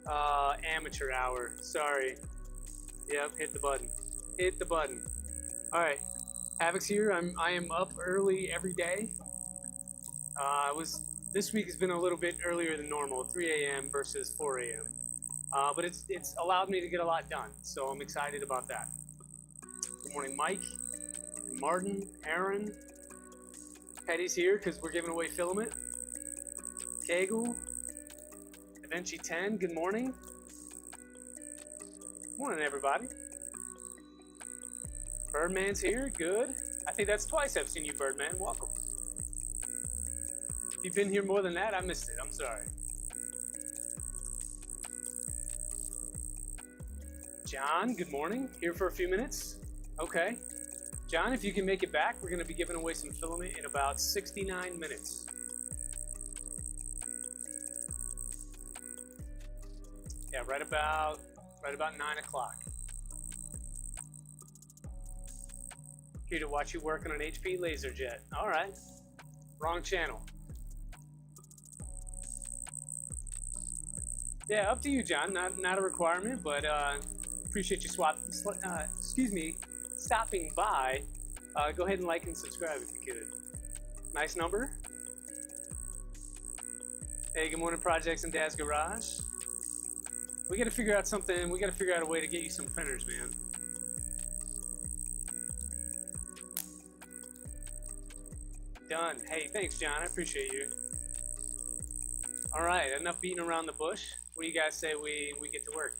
Amateur hour. Sorry. Yep, hit the button. Hit the button. All right. Havoc's here. I am up early every day. This week has been a little bit earlier than normal, 3 a.m. versus 4 a.m. But it's allowed me to get a lot done, so I'm excited about that. Good morning, Mike, Martin, Aaron. Petty's here because we're giving away Filament. Kegel, Avenchi 10. Good morning. Good morning, everybody. Birdman's here. Good. I think that's twice I've seen you, Birdman. Welcome. If you've been here more than that, I missed it. I'm sorry. John, good morning. Here for a few minutes. Okay. John, if you can make it back, we're going to be giving away some Filament in about 69 minutes. Yeah, right about 9 o'clock. Here to watch you work on an HP laser jet. All right. Wrong channel. Yeah, up to you, John. Not a requirement, but appreciate you stopping by. Go ahead and like and subscribe if you could. Nice number. Hey, good morning, Projects in Dad's Garage. We got to figure out something. We got to figure out a way to get you some printers, man. Done. Hey, thanks, John. I appreciate you. All right, enough beating around the bush. What do you guys say we get to work?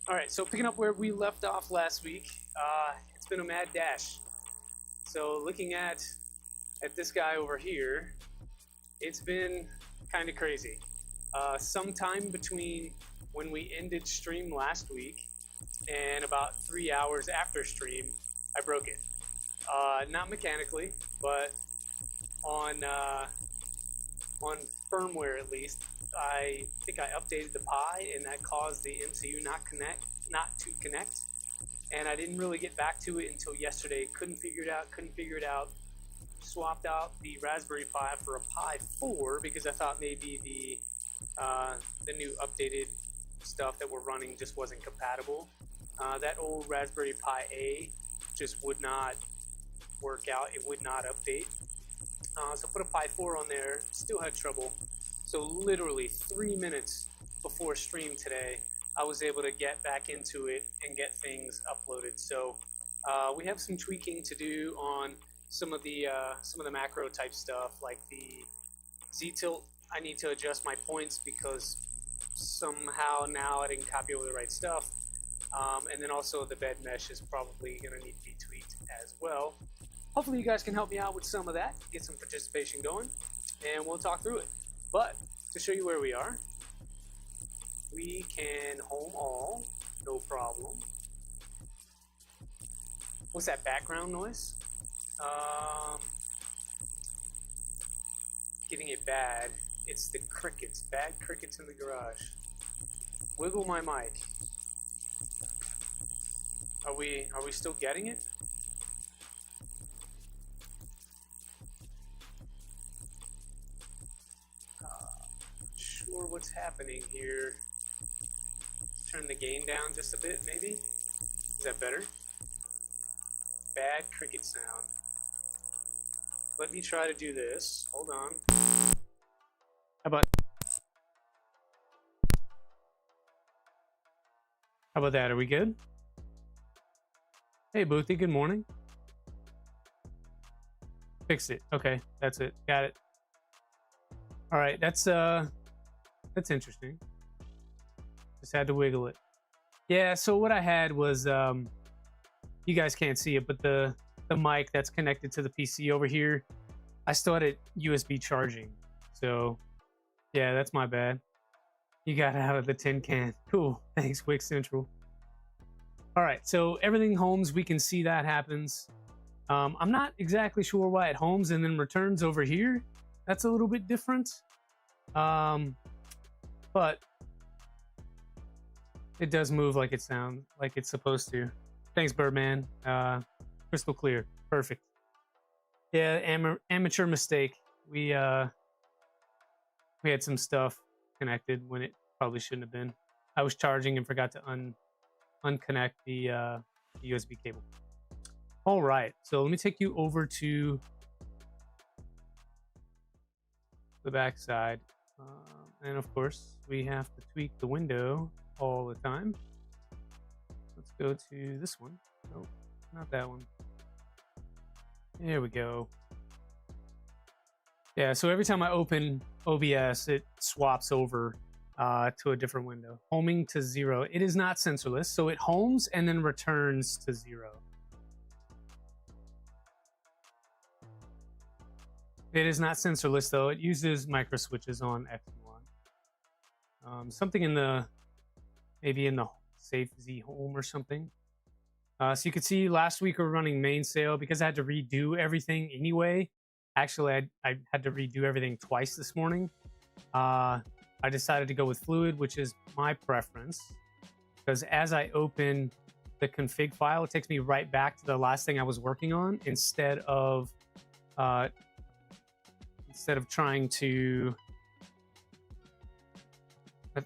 All right, so picking up where we left off last week, it's been a mad dash. So looking at this guy over here, it's been kind of crazy. Sometime between when we ended stream last week and about 3 hours after stream, I broke it. Not mechanically, but on firmware at least. I think I updated the Pi, and that caused the MCU not to connect. And I didn't really get back to it until yesterday. Couldn't figure it out. Swapped out the Raspberry Pi for a Pi 4 because I thought maybe the new updated stuff that we're running just wasn't compatible. That old Raspberry Pi A just would not work out. It would not update. So put a Pi 4 on there. Still had trouble. So literally 3 minutes before stream today, I was able to get back into it and get things uploaded. So we have some tweaking to do on some of the macro type stuff, like the Z-tilt. I need to adjust my points because somehow now I didn't copy over the right stuff. And then also the bed mesh is probably going to need to be tweaked as well. Hopefully you guys can help me out with some of that, get some participation going, and we'll talk through it. But to show you where we are, we can home all, no problem. What's that background noise? Getting it bad. It's the crickets, bad crickets in the garage. Wiggle my mic. Are we still getting it? Sure what's happening here. Let's turn the gain down just a bit, maybe. Is that better? Bad cricket sound. Let me try to do this. Hold on. How about that? Are we good? Hey, Boothie, good morning. Fixed it. Okay, that's it. Got it. All right, that's interesting. Just had to wiggle it. Yeah, so what I had was you guys can't see it, but the mic that's connected to the PC over here, I still had it USB charging. So yeah, that's my bad. You got it out of the tin can. Cool. Thanks, Wick Central. All right, so everything homes, we can see that happens. I'm not exactly sure why it homes and then returns over here. That's a little bit different. But it does move like it's supposed to. Thanks, Birdman. Crystal clear. Perfect. Yeah, amateur mistake. We had some stuff connected when it probably shouldn't have been. I was charging and forgot to unconnect the USB cable. All right, so let me take you over to the back side. And of course, we have to tweak the window all the time. Let's go to this one. Nope, not that one. There we go. Yeah, so every time I open OBS, it swaps over to a different window. Homing to 0. It is not sensorless, so it homes and then returns to 0. It is not sensorless though. It uses micro switches on X and Y. Something in the, maybe in the Safe Z Home or something. So you could see last week we were running mainsail because I had to redo everything anyway. Actually, I had to redo everything twice this morning. I decided to go with fluid, which is my preference, because as I open the config file, it takes me right back to the last thing I was working on instead of trying to.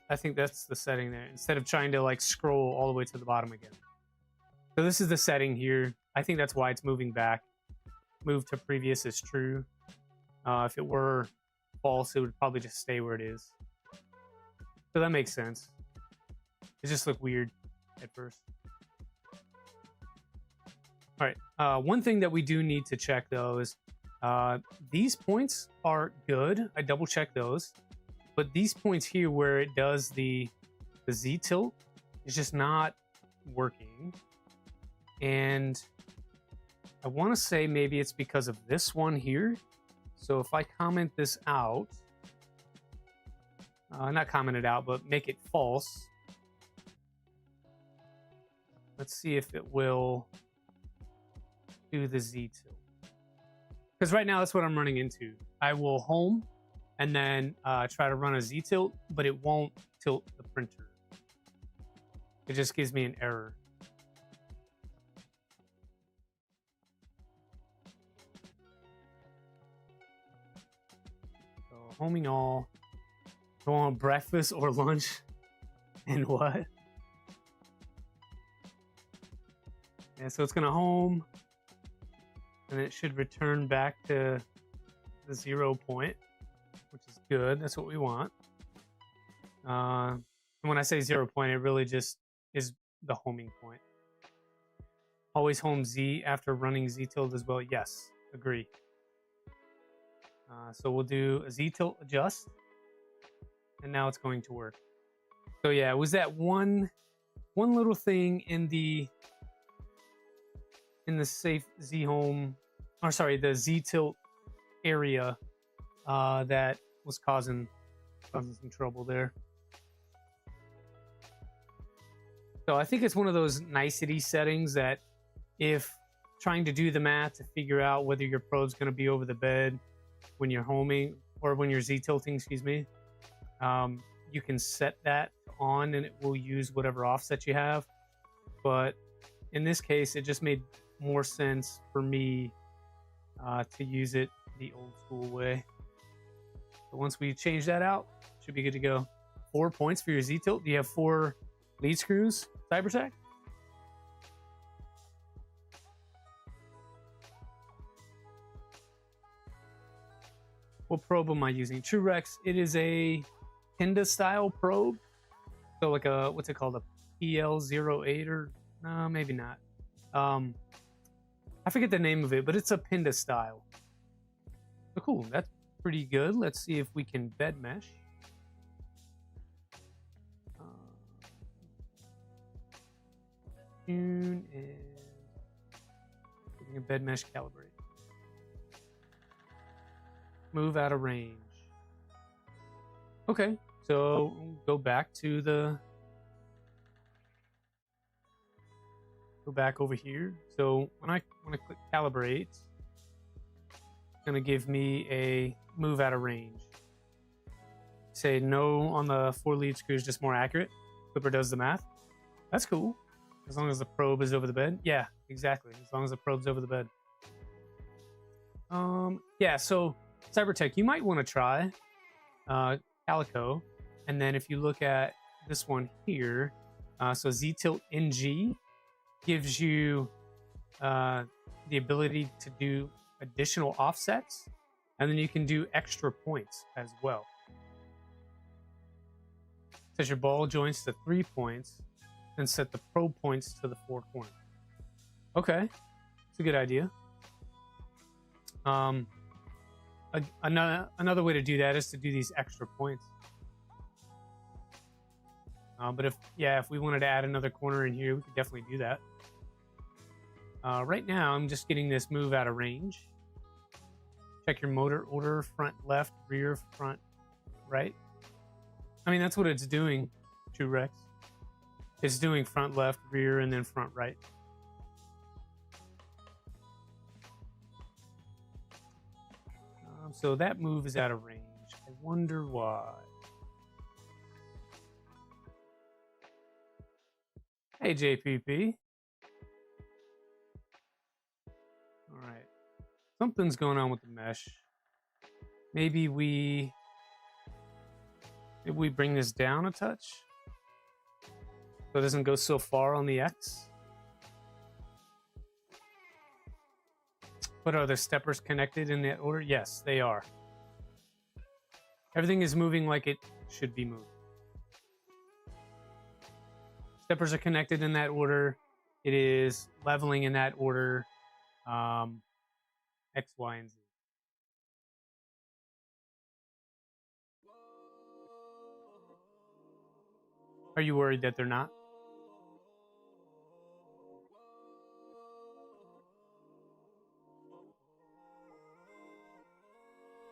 I think that's the setting there. Instead of trying to like scroll all the way to the bottom again. So this is the setting here. I think that's why it's moving back. Move to previous is true. If it were false, it would probably just stay where it is. So that makes sense. It just looked weird at first. All right. One thing that we do need to check though is these points are good. I double checked those, but these points here where it does the Z tilt is just not working. And I want to say maybe it's because of this one here. So if I comment this out, not comment it out, but make it false. Let's see if it will do the Z tilt. Because right now that's what I'm running into. I will home and then try to run a Z tilt, but it won't tilt the printer. It just gives me an error. So homing all. Go on breakfast or lunch and what? Yeah, so it's gonna home and it should return back to the 0 point, which is good. That's what we want. And when I say 0 point, it really just is the homing point. Always home Z after running Z tilt as well. Yes, agree. So we'll do a Z tilt adjust, and now it's going to work. So yeah, it was that one little thing in the Safe Z Home, or sorry, the Z tilt area that was causing some trouble there. So I think it's one of those nicety settings that if trying to do the math to figure out whether your probe's going to be over the bed when you're homing or when you're Z tilting, excuse me, you can set that on and it will use whatever offset you have. But in this case, it just made more sense for me to use it the old school way. So once we change that out, should be good to go. 4 points for your Z tilt. Do you have 4 lead screws, CyberTech? What probe am I using? TrueRex. It is a Pinda style probe. So like a, what's it called? A PL08 or no, maybe not. I forget the name of it, but it's a Pinda style. So cool, that's pretty good. Let's see if we can bed mesh. Tune and getting a bed mesh calibrate. Move out of range. Okay, so go back to the. Go back over here. So when I click calibrate, it's gonna give me a move out of range. Say no on the 4 lead screws, just more accurate. Clipper does the math. That's cool. As long as the probe is over the bed. Yeah, exactly. As long as the probe's over the bed. Yeah, so CyberTech, you might want to try Calico And then if you look at this one here, so Z tilt NG gives you the ability to do additional offsets, and then you can do extra points as well. Set your ball joints to 3 points, and set the probe points to the 4 corners. Okay, it's a good idea. Another way to do that is to do these extra points. But if we wanted to add another corner in here, we could definitely do that. Right now, I'm just getting this move out of range. Check your motor order: front left, rear, front right. I mean, that's what it's doing, True Rex. It's doing front left, rear, and then front right. So that move is out of range. I wonder why. Hey, JPP. All right. Something's going on with the mesh. Maybe we bring this down a touch so it doesn't go so far on the X. But are the steppers connected in that order? Yes, they are. Everything is moving like it should be moving. Steppers are connected in that order. It is leveling in that order. X, Y, and Z. Are you worried that they're not?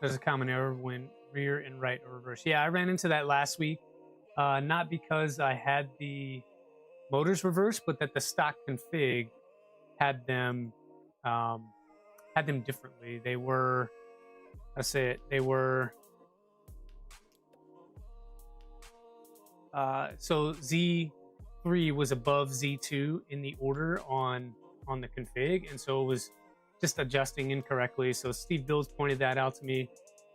There's a common error when rear and right are reversed. Yeah, I ran into that last week. Not because I had the motors reversed, but that the stock config had them differently. They were, so Z3 was above Z2 in the order on the config, and so it was just adjusting incorrectly. So Steve Bills pointed that out to me,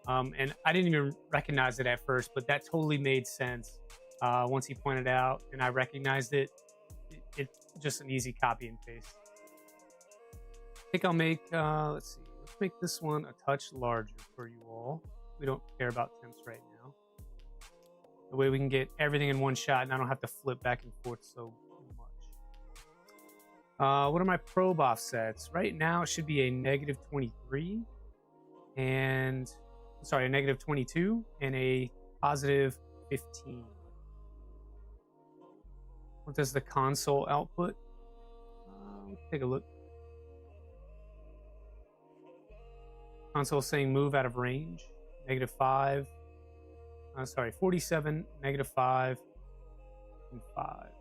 and I didn't even recognize it at first, but that totally made sense once he pointed it out, and I recognized it. It's just an easy copy and paste. I think I'll make, let's make this one a touch larger for you all. We don't care about temps right now. The way we can get everything in one shot and I don't have to flip back and forth so much. What are my probe offsets? Right now it should be a -23 and, sorry, a -22 and a +15. What does the console output? Let's take a look. Console saying move out of range, -5. 47, -5, and 5.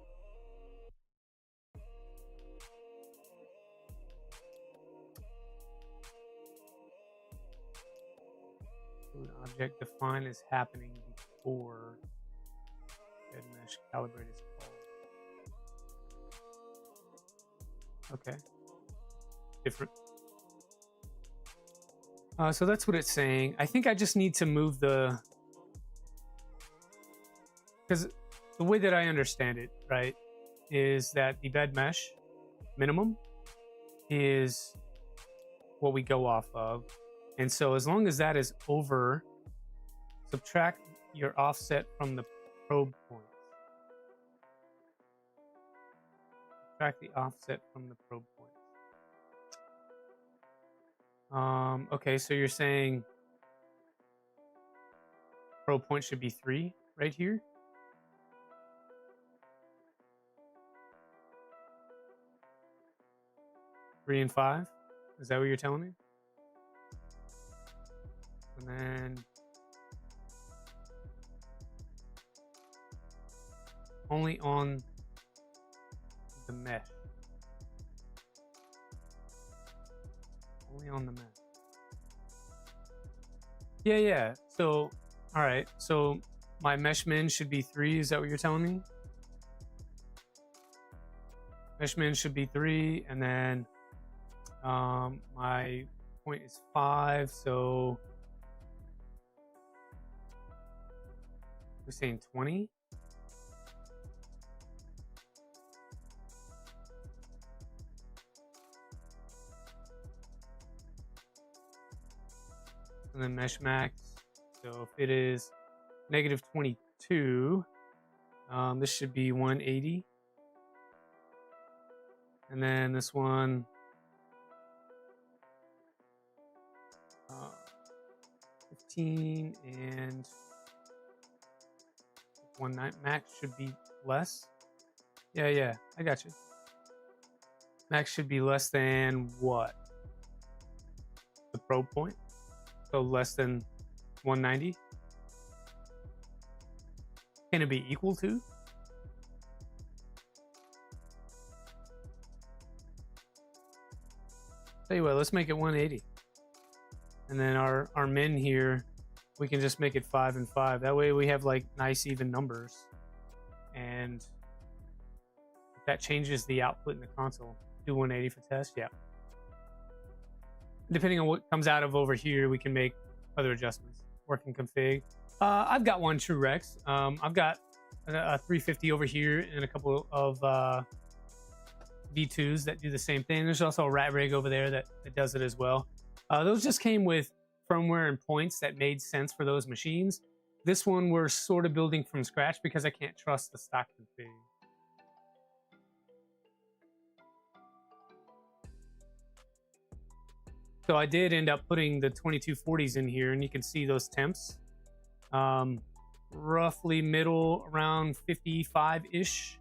An object define is happening before dead mesh calibrate is called. Okay. Different. So that's what it's saying. I think I just need to move the, because the way that I understand it, right, is that the bed mesh minimum is what we go off of. And so as long as that is over, subtract your offset from the probe points. Subtract the offset from the probe points. Okay, so you're saying probe point should be 3 right here? Three and 5? Is that what you're telling me? And then only on the mesh. Only on the mesh. Yeah. So, all right. So my mesh min should be 3. Is that what you're telling me? Mesh min should be 3, and then my point is 5. So We're saying 20. And then mesh max. So if it is negative 22, this should be 180. And then this one, 15 and 19. Max should be less. Yeah, I got you. Max should be less than what? The probe point. So less than 190. Can it be equal to? Tell you what, let's make it 180. And then our min here, we can just make it 5 and 5. That way we have like nice even numbers. And if that changes the output in the console. Do 180 for test, yeah. Depending on what comes out of over here, we can make other adjustments. Working config. I've got one TrueRex. I've got a 350 over here and a couple of V2s that do the same thing. There's also a rat rig over there that does it as well. Those just came with firmware and points that made sense for those machines. This one we're sort of building from scratch because I can't trust the stock config. So I did end up putting the 2240s in here, and you can see those temps. Roughly middle around 55-ish.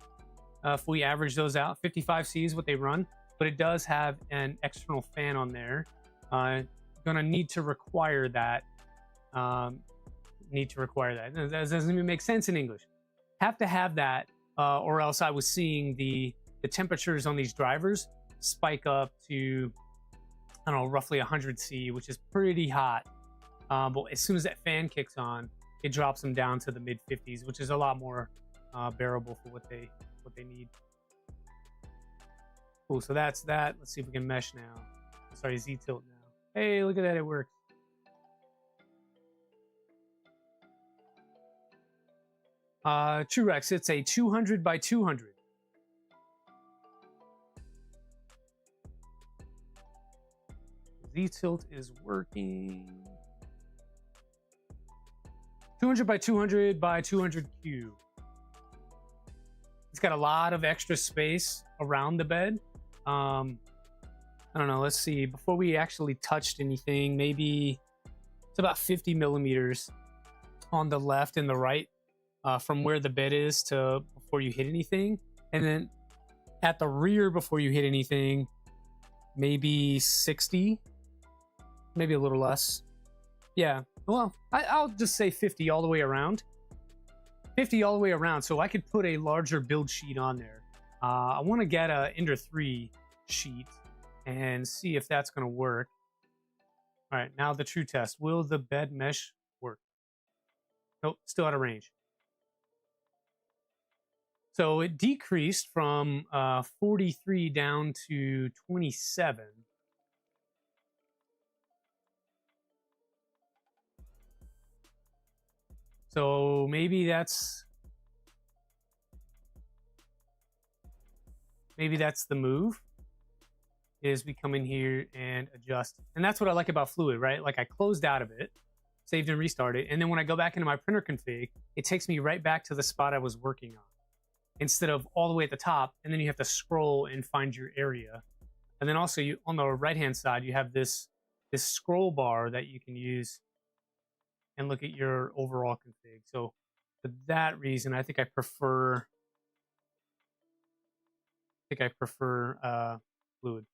If we average those out, 55C is what they run, but it does have an external fan on there. Gonna need to require that. That doesn't even make sense in English. Have to have that, or else I was seeing the temperatures on these drivers spike up to, I don't know, roughly 100C, which is pretty hot. But as soon as that fan kicks on, it drops them down to the mid 50s, which is a lot more bearable for what they need. Cool, so that's that. Let's see if we can mesh now. Sorry, Z tilt now. Hey, look at that, it works. TrueRex, it's a 200 by 200. Z-tilt is working. 200 by 200 by 200 cube. It's got a lot of extra space around the bed. I don't know, let's see. Before we actually touched anything, maybe it's about 50 millimeters on the left and the right from where the bed is to before you hit anything. And then at the rear before you hit anything, maybe 60, maybe a little less. Yeah, well, I'll just say 50 all the way around. 50 all the way around, so I could put a larger build sheet on there. I want to get a Ender 3 sheet and see if that's going to work. All right, now the true test. Will the bed mesh work? Nope, still out of range. So it decreased from 43 down to 27. So maybe that's the move, is we come in here and adjust. And that's what I like about Fluid, right? Like I closed out of it, saved and restarted, and then when I go back into my printer config, it takes me right back to the spot I was working on, instead of all the way at the top, and then you have to scroll and find your area. And then also you, on the right-hand side, you have this scroll bar that you can use and look at your overall config. So for that reason, I think I prefer Fluid.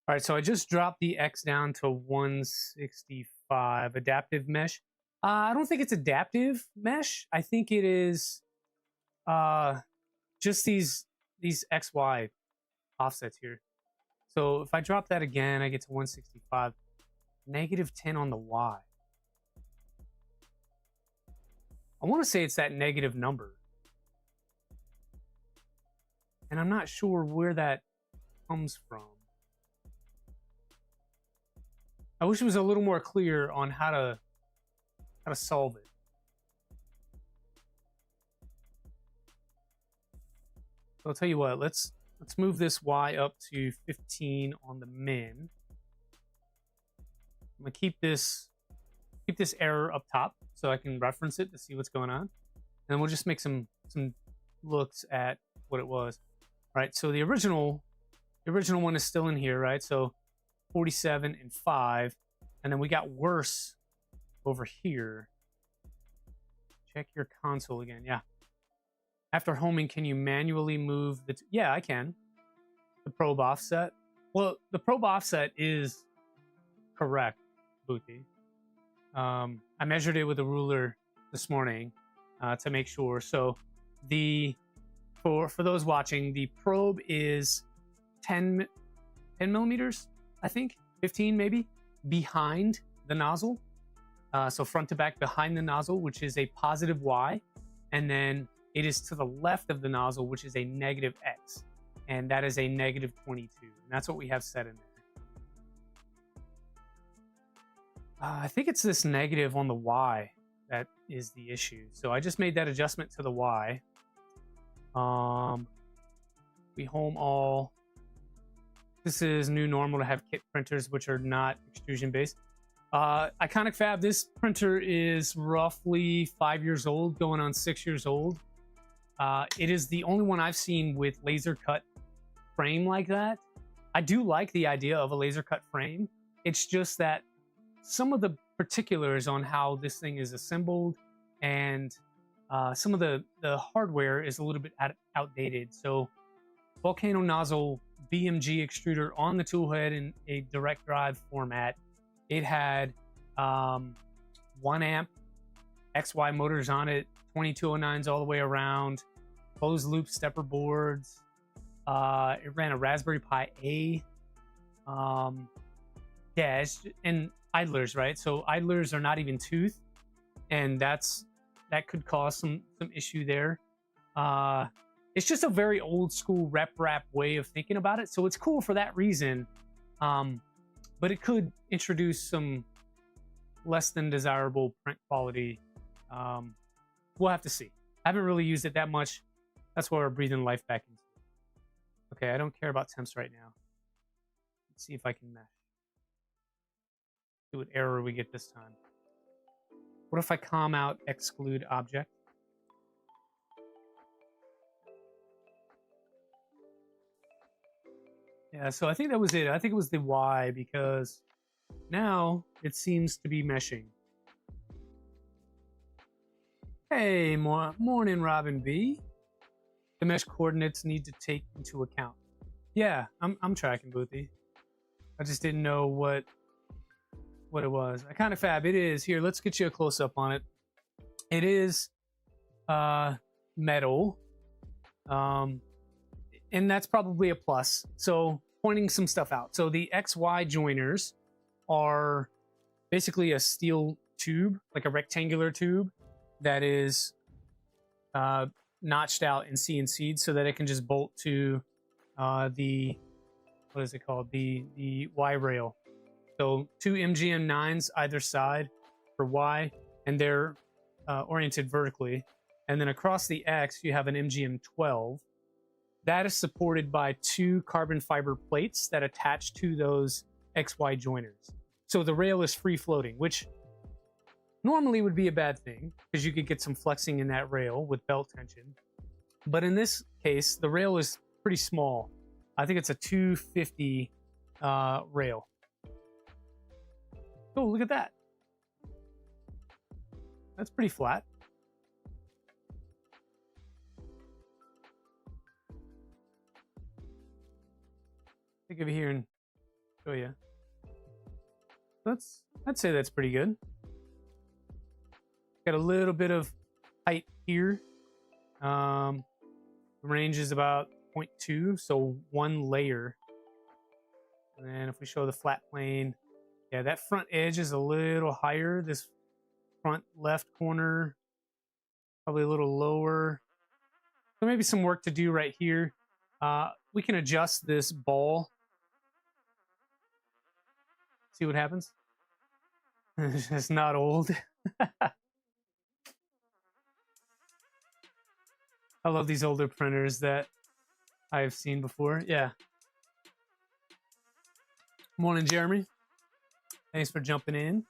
All right, so I just dropped the X down to 165. Adaptive mesh. I don't think it's adaptive mesh. I think it is just these XY offsets here. So if I drop that again, I get to 165. -10 on the Y. I want to say it's that negative number. And I'm not sure where that comes from. I wish it was a little more clear on how to solve it. So I'll tell you what, let's move this Y up to 15 on the min. I'm gonna keep this error up top so I can reference it to see what's going on. And then we'll just make some looks at what it was. All right, so the original one is still in here, right? So 47 and 5, and then we got worse over here. Check your console again. Yeah. After homing, can you manually move the... Yeah, I can. The probe offset. Well, the probe offset is correct, Booty. I measured it with a ruler this morning to make sure. So for those watching, the probe is 10 millimeters, I think, 15 maybe, behind the nozzle. So front to back behind the nozzle, which is a positive Y, and then it is to the left of the nozzle, which is a negative X, and that is a negative 22. And that's what we have set in there. I think it's this negative on the Y that is the issue. So I just made that adjustment to the Y. We home all. This is new normal to have kit printers which are not extrusion based. Iconic Fab, this printer is roughly 5 years old, going on 6 years old. It is the only one I've seen with laser cut frame like that. I do like the idea of a laser cut frame. It's just that some of the particulars on how this thing is assembled and some of the hardware is a little bit outdated. So Volcano nozzle BMG extruder on the toolhead in a direct drive format. It had 1 amp XY motors on it, 2209s all the way around, closed loop stepper boards. It ran a Raspberry Pi A. Yeah, and idlers, right? So idlers are not even toothed, and that could cause some issue there. It's just a very old school rep wrap way of thinking about it. So it's cool for that reason. But it could introduce some less than desirable print quality. We'll have to see. I haven't really used it that much. That's why we're breathing life back into it. Okay, I don't care about temps right now. Let's see if I can mesh. See what error we get this time. What if I calm out exclude object? Yeah, so I think that was it. I think it was the Y, because now it seems to be meshing. Hey, morning, Robin B. The mesh coordinates need to take into account. Yeah, I'm tracking, Boothie. I just didn't know what it was. Iconic Fab, it is. Here, let's get you a close-up on it. It is metal. And that's probably a plus. So pointing some stuff out. So the XY joiners are basically a steel tube, like a rectangular tube that is notched out and CNC'd so that it can just bolt to the, what is it called? The Y rail. So 2 MGM9s either side for Y, and they're oriented vertically. And then across the X, you have an MGM12. That is supported by 2 carbon fiber plates that attach to those XY joiners. So the rail is free floating, which normally would be a bad thing because you could get some flexing in that rail with belt tension. But in this case, the rail is pretty small. I think it's a 250 rail. Oh, look at that. That's pretty flat. Take over here and show you. I'd say that's pretty good. Got a little bit of height here. The range is about 0.2, so 1 layer. And then if we show the flat plane, yeah, that front edge is a little higher. This front left corner, probably a little lower. So maybe some work to do right here. We can adjust this ball. See what happens. It's not old. I love these older printers that I've seen before. Yeah. Morning, Jeremy. Thanks for jumping in.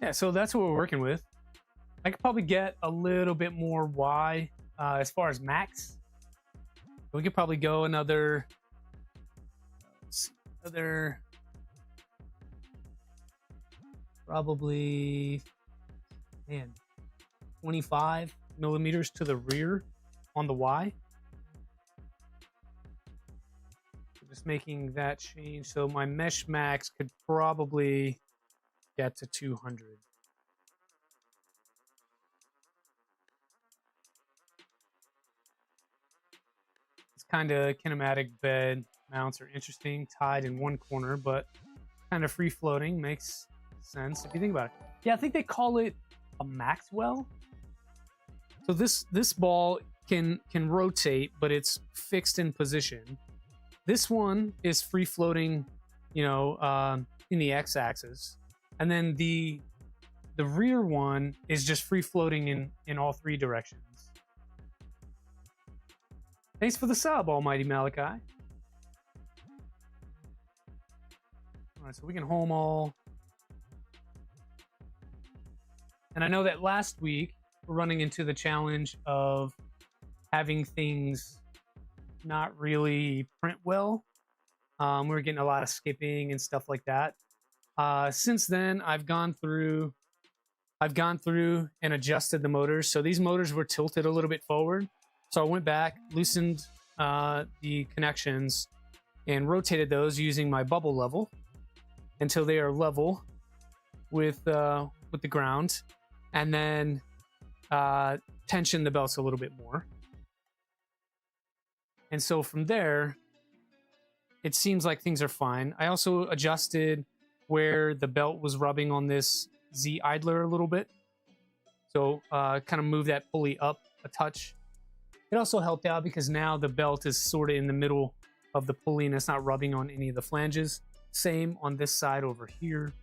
Yeah, so that's what we're working with. I could probably get a little bit more Y as far as max. We could probably go another probably, man, 25 millimeters to the rear on the Y. So just making that change. So my mesh max could probably get to 200. It's kind of kinematic bed mounts are interesting, tied in one corner, but kind of free floating. Makes sense if you think about it. Yeah, I think they call it a Maxwell. So this ball can rotate, but it's fixed in position. This one is free floating, you know, in the x-axis, and then the rear one is just free floating in all three directions. Thanks for the sub, Almighty Malachi. All right, so we can home all. And I know that last week we're running into the challenge of having things not really print well. We were getting a lot of skipping and stuff like that. Since then, I've gone through and adjusted the motors. So these motors were tilted a little bit forward. So I went back, loosened the connections, and rotated those using my bubble level until they are level with the ground, and then tension the belts a little bit more. And so from there, it seems like things are fine. I also adjusted where the belt was rubbing on this Z idler a little bit. So kind of move that pulley up a touch. It also helped out because now the belt is sort of in the middle of the pulley and it's not rubbing on any of the flanges. Same on this side over here.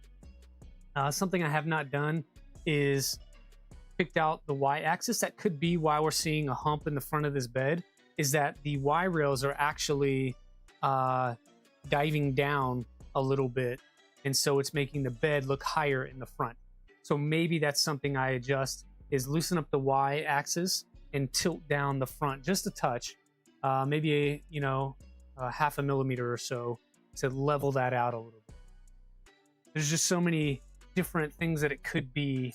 Something I have not done is picked out the Y-axis. That could be why we're seeing a hump in the front of this bed, is that the Y rails are actually diving down a little bit, and so it's making the bed look higher in the front. So maybe that's something I adjust, is loosen up the Y-axis and tilt down the front just a touch, maybe a half a millimeter or so, to level that out a little bit. There's just so many different things that it could be.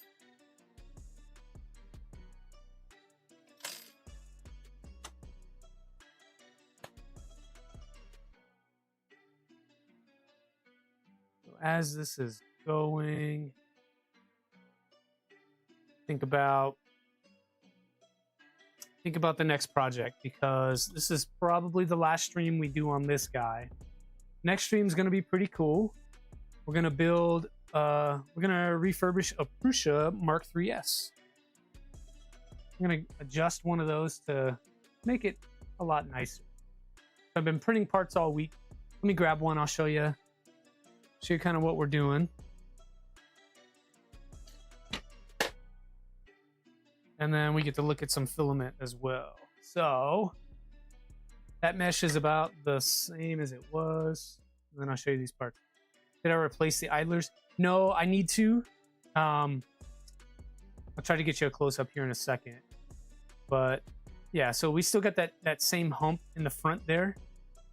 So as this is going, think about the next project, because this is probably the last stream we do on this guy. Next stream is going to be pretty cool. We're going to build, we're going to refurbish a Prusa Mark III's. I'm going to adjust one of those to make it a lot nicer. I've been printing parts all week. Let me grab one. I'll show you kind of what we're doing. And then we get to look at some filament as well. So that mesh is about the same as it was. And then I'll show you these parts. Did I replace the idlers? No, I need to. I'll try to get you a close up here in a second. But yeah, so we still got that same hump in the front there.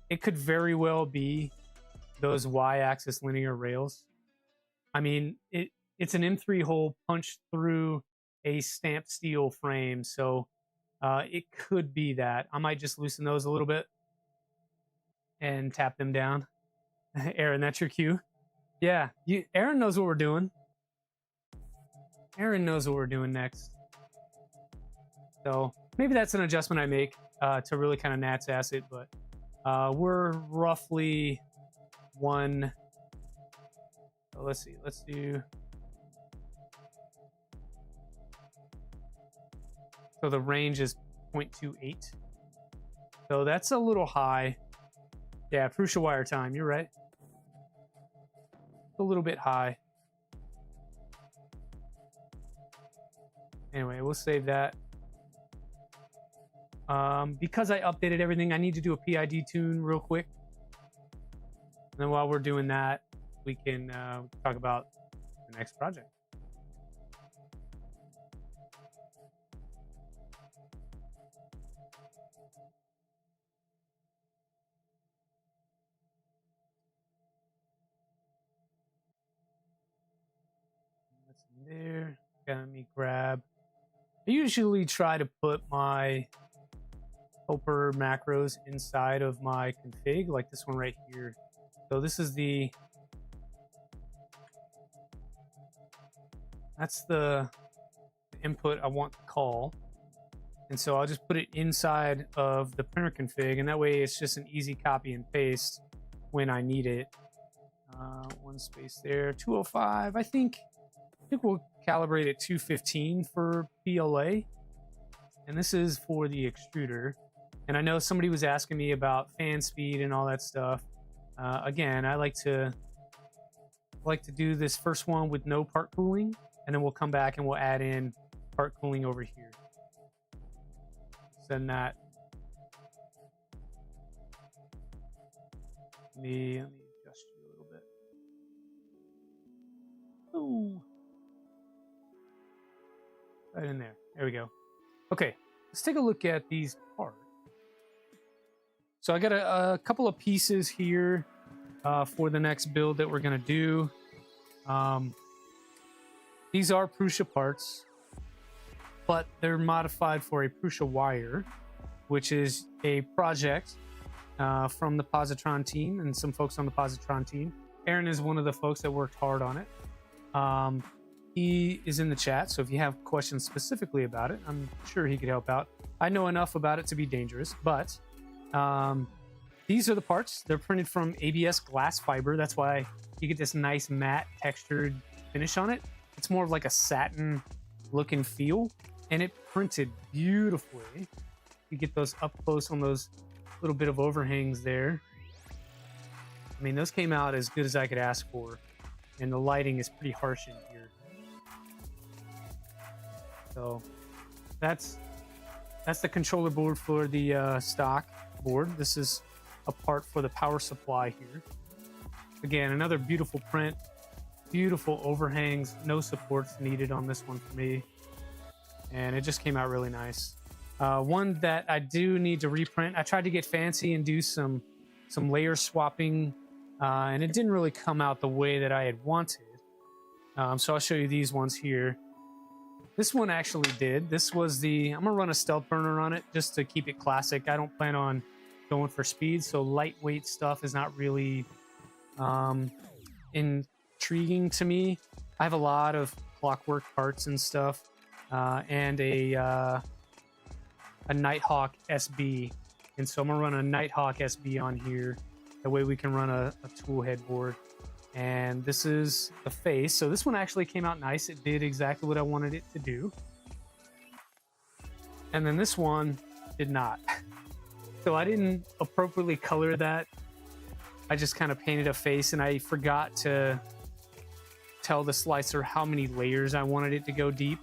It could very well be those Y-axis linear rails. I mean, it's an M3 hole punched through a stamped steel frame, so it could be that. I might just loosen those a little bit and tap them down. Aaron, that's your cue. Yeah, Aaron knows what we're doing. Aaron knows what we're doing next. So maybe that's an adjustment I make to really kind of Nat's ass it, but we're roughly one. So let's see, let's do. So the range is 0.28. So that's a little high. Yeah, Prusa wire time, you're right. A little bit high. Anyway, we'll save that. because I updated everything, I need to do a PID tune real quick. And then while we're doing that, we can talk about the next project. That's in there. Let me grab. I usually try to put my helper macros inside of my config, like this one right here. So this is that's the input I want to call. And so I'll just put it inside of the printer config, and that way it's just an easy copy and paste when I need it. One space there, 205. I think we'll calibrate at 215 for PLA. And this is for the extruder. And I know somebody was asking me about fan speed and all that stuff. Again, I like to do this first one with no part cooling, and then we'll come back and we'll add in part cooling over here. Send that. Let me adjust you a little bit. Ooh. Right in there. There we go. Okay, let's take a look at these parts. So I got a couple of pieces here for the next build that we're going to do. These are Prusa parts, but they're modified for a Prusa wire, which is a project from the Positron team and some folks on the Positron team. Aaron is one of the folks that worked hard on it. He is in the chat, so if you have questions specifically about it, I'm sure he could help out. I know enough about it to be dangerous, but these are the parts. They're printed from ABS glass fiber. That's why you get this nice matte textured finish on it. It's more of like a satin look and feel, and it printed beautifully. You get those up close on those little bit of overhangs there. I mean, those came out as good as I could ask for, and the lighting is pretty harsh in here. So that's the controller board for the stock board. This is a part for the power supply here. Again, another beautiful print, beautiful overhangs, no supports needed on this one for me, and it just came out really nice. One that I do need to reprint. I tried to get fancy and do some layer swapping, and it didn't really come out the way that I had wanted. So I'll show you these ones here. This one actually did. This was I'm gonna run a stealth burner on it just to keep it classic. I don't plan on going for speed, so lightweight stuff is not really intriguing to me. I have a lot of clockwork parts and stuff, and a Nighthawk SB, and so I'm gonna run a Nighthawk SB on here. That way we can run a tool headboard. And this is the face. So this one actually came out nice. It did exactly what I wanted it to do. And then this one did not. So I didn't appropriately color that. I just kind of painted a face, and I forgot to tell the slicer how many layers I wanted it to go deep.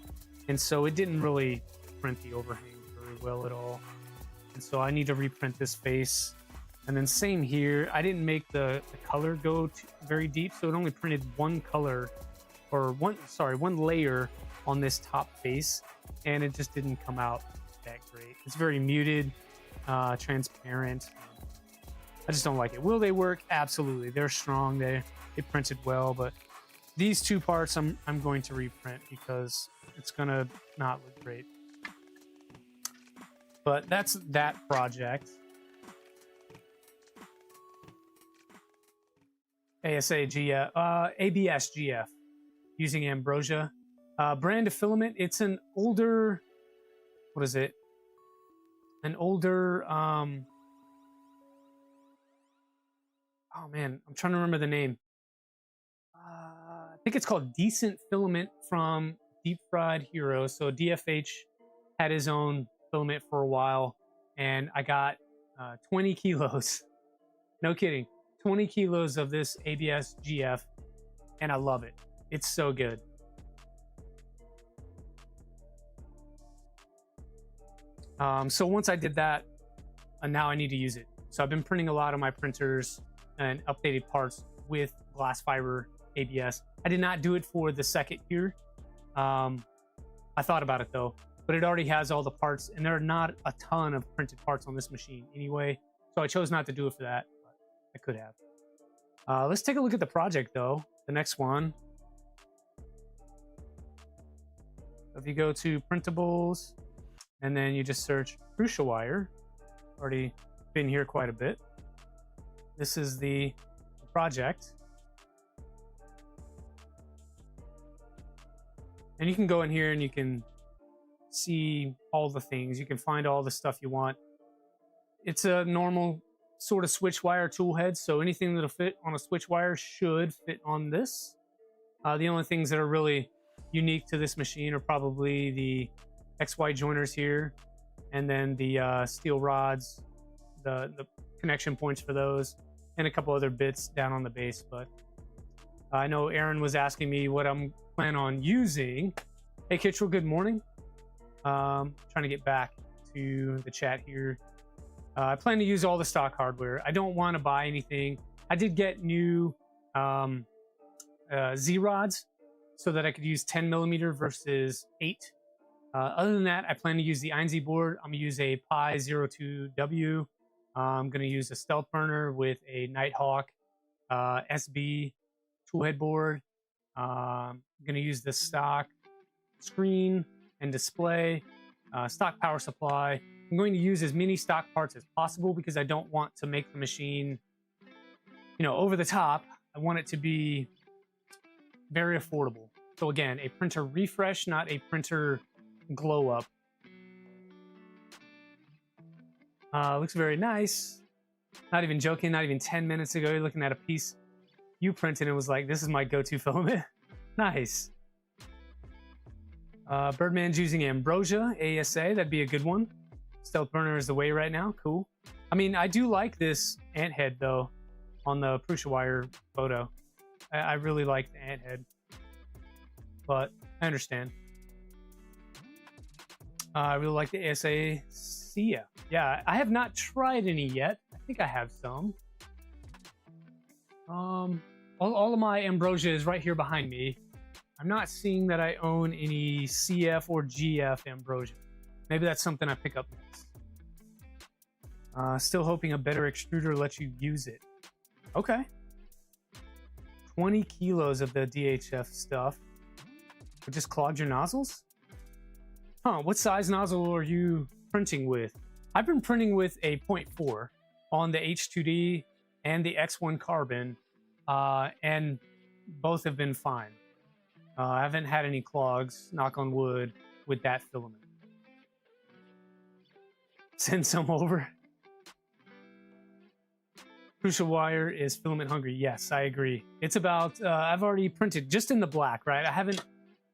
And so it didn't really print the overhang very well at all. And so I need to reprint this face. And then same here, I didn't make the color go very deep, so it only printed one color, or one layer on this top face, and it just didn't come out that great. It's very muted, transparent. I just don't like it. Will they work? Absolutely. They're strong. They printed well, but these two parts I'm going to reprint because it's gonna not look great. But that's that project. ABS GF using Ambrosia. Brand of Filament. It's an older, what is it? An older, oh man, I'm trying to remember the name. I think it's called Decent Filament from Deep Fried Hero. So DFH had his own filament for a while, and I got 20 kilos. No kidding. 20 kilos of this ABS GF, and I love it. It's so good. So once I did that, now I need to use it. So I've been printing a lot of my printers and updated parts with glass fiber ABS. I did not do it for the second here. I thought about it though, but it already has all the parts, and there are not a ton of printed parts on this machine anyway. So I chose not to do it for that, but I could have. Let's take a look at the project though. The next one. If you go to printables, and then you just search crucial wire, already been here quite a bit. This is the project. And you can go in here and you can see all the things. You can find all the stuff you want. It's a normal sort of switch wire tool head, so anything that'll fit on a switch wire should fit on this. The only things that are really unique to this machine are probably the XY joiners here, and then the steel rods, the connection points for those, and a couple other bits down on the base. But I know Aaron was asking me what I'm planning on using. Hey Kitchell, good morning. Trying to get back to the chat here. I plan to use all the stock hardware. I don't want to buy anything. I did get new Z rods so that I could use 10 millimeter versus 8. Other than that, I plan to use the INZ board. I'm going to use a Pi 02W. I'm going to use a Stealth burner with a Nighthawk SB toolhead board. I'm going to use the stock screen and display, stock power supply. I'm going to use as many stock parts as possible because I don't want to make the machine, over the top. I want it to be very affordable. So again, a printer refresh, not a printer glow up. Looks very nice. Not even joking, not even 10 minutes ago, you're looking at a piece you printed and was like, this is my go-to filament. Nice. Birdman's using Ambrosia ASA. That'd be a good one. Stealth burner is the way right now. Cool. I mean, I do like this ant head though on the crucial wire photo. I really like the ant head, but I understand. I really like the ASA Sia. Yeah, I have not tried any yet. I think I have some. All of my Ambrosia is right here behind me. I'm not seeing that I own any CF or GF Ambrosia. Maybe that's something I pick up next. Still hoping a better extruder lets you use it. Okay. 20 kilos of the DHF stuff. It just clogged your nozzles? Huh, what size nozzle are you printing with? I've been printing with a 0.4 on the H2D and the X1 carbon, and both have been fine. I haven't had any clogs, knock on wood, with that filament. Send some over. Crucial wire is filament hungry. Yes, I agree. It's about, I've already printed just in the black, right?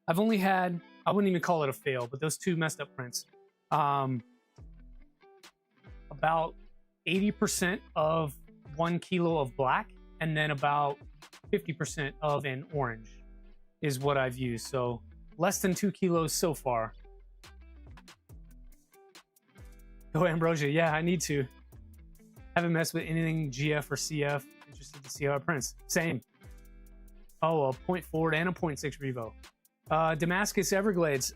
I've only had, I wouldn't even call it a fail, but those two messed up prints. About 80% of 1 kilo of black, and then about 50% of an orange is what I've used. So less than 2 kilos so far. Go Ambrosia. Yeah, I need to. Haven't messed with anything GF or CF. Interested to see how it prints. Same. Oh, a 0.4 and a 0.6 Revo. Damascus Everglades.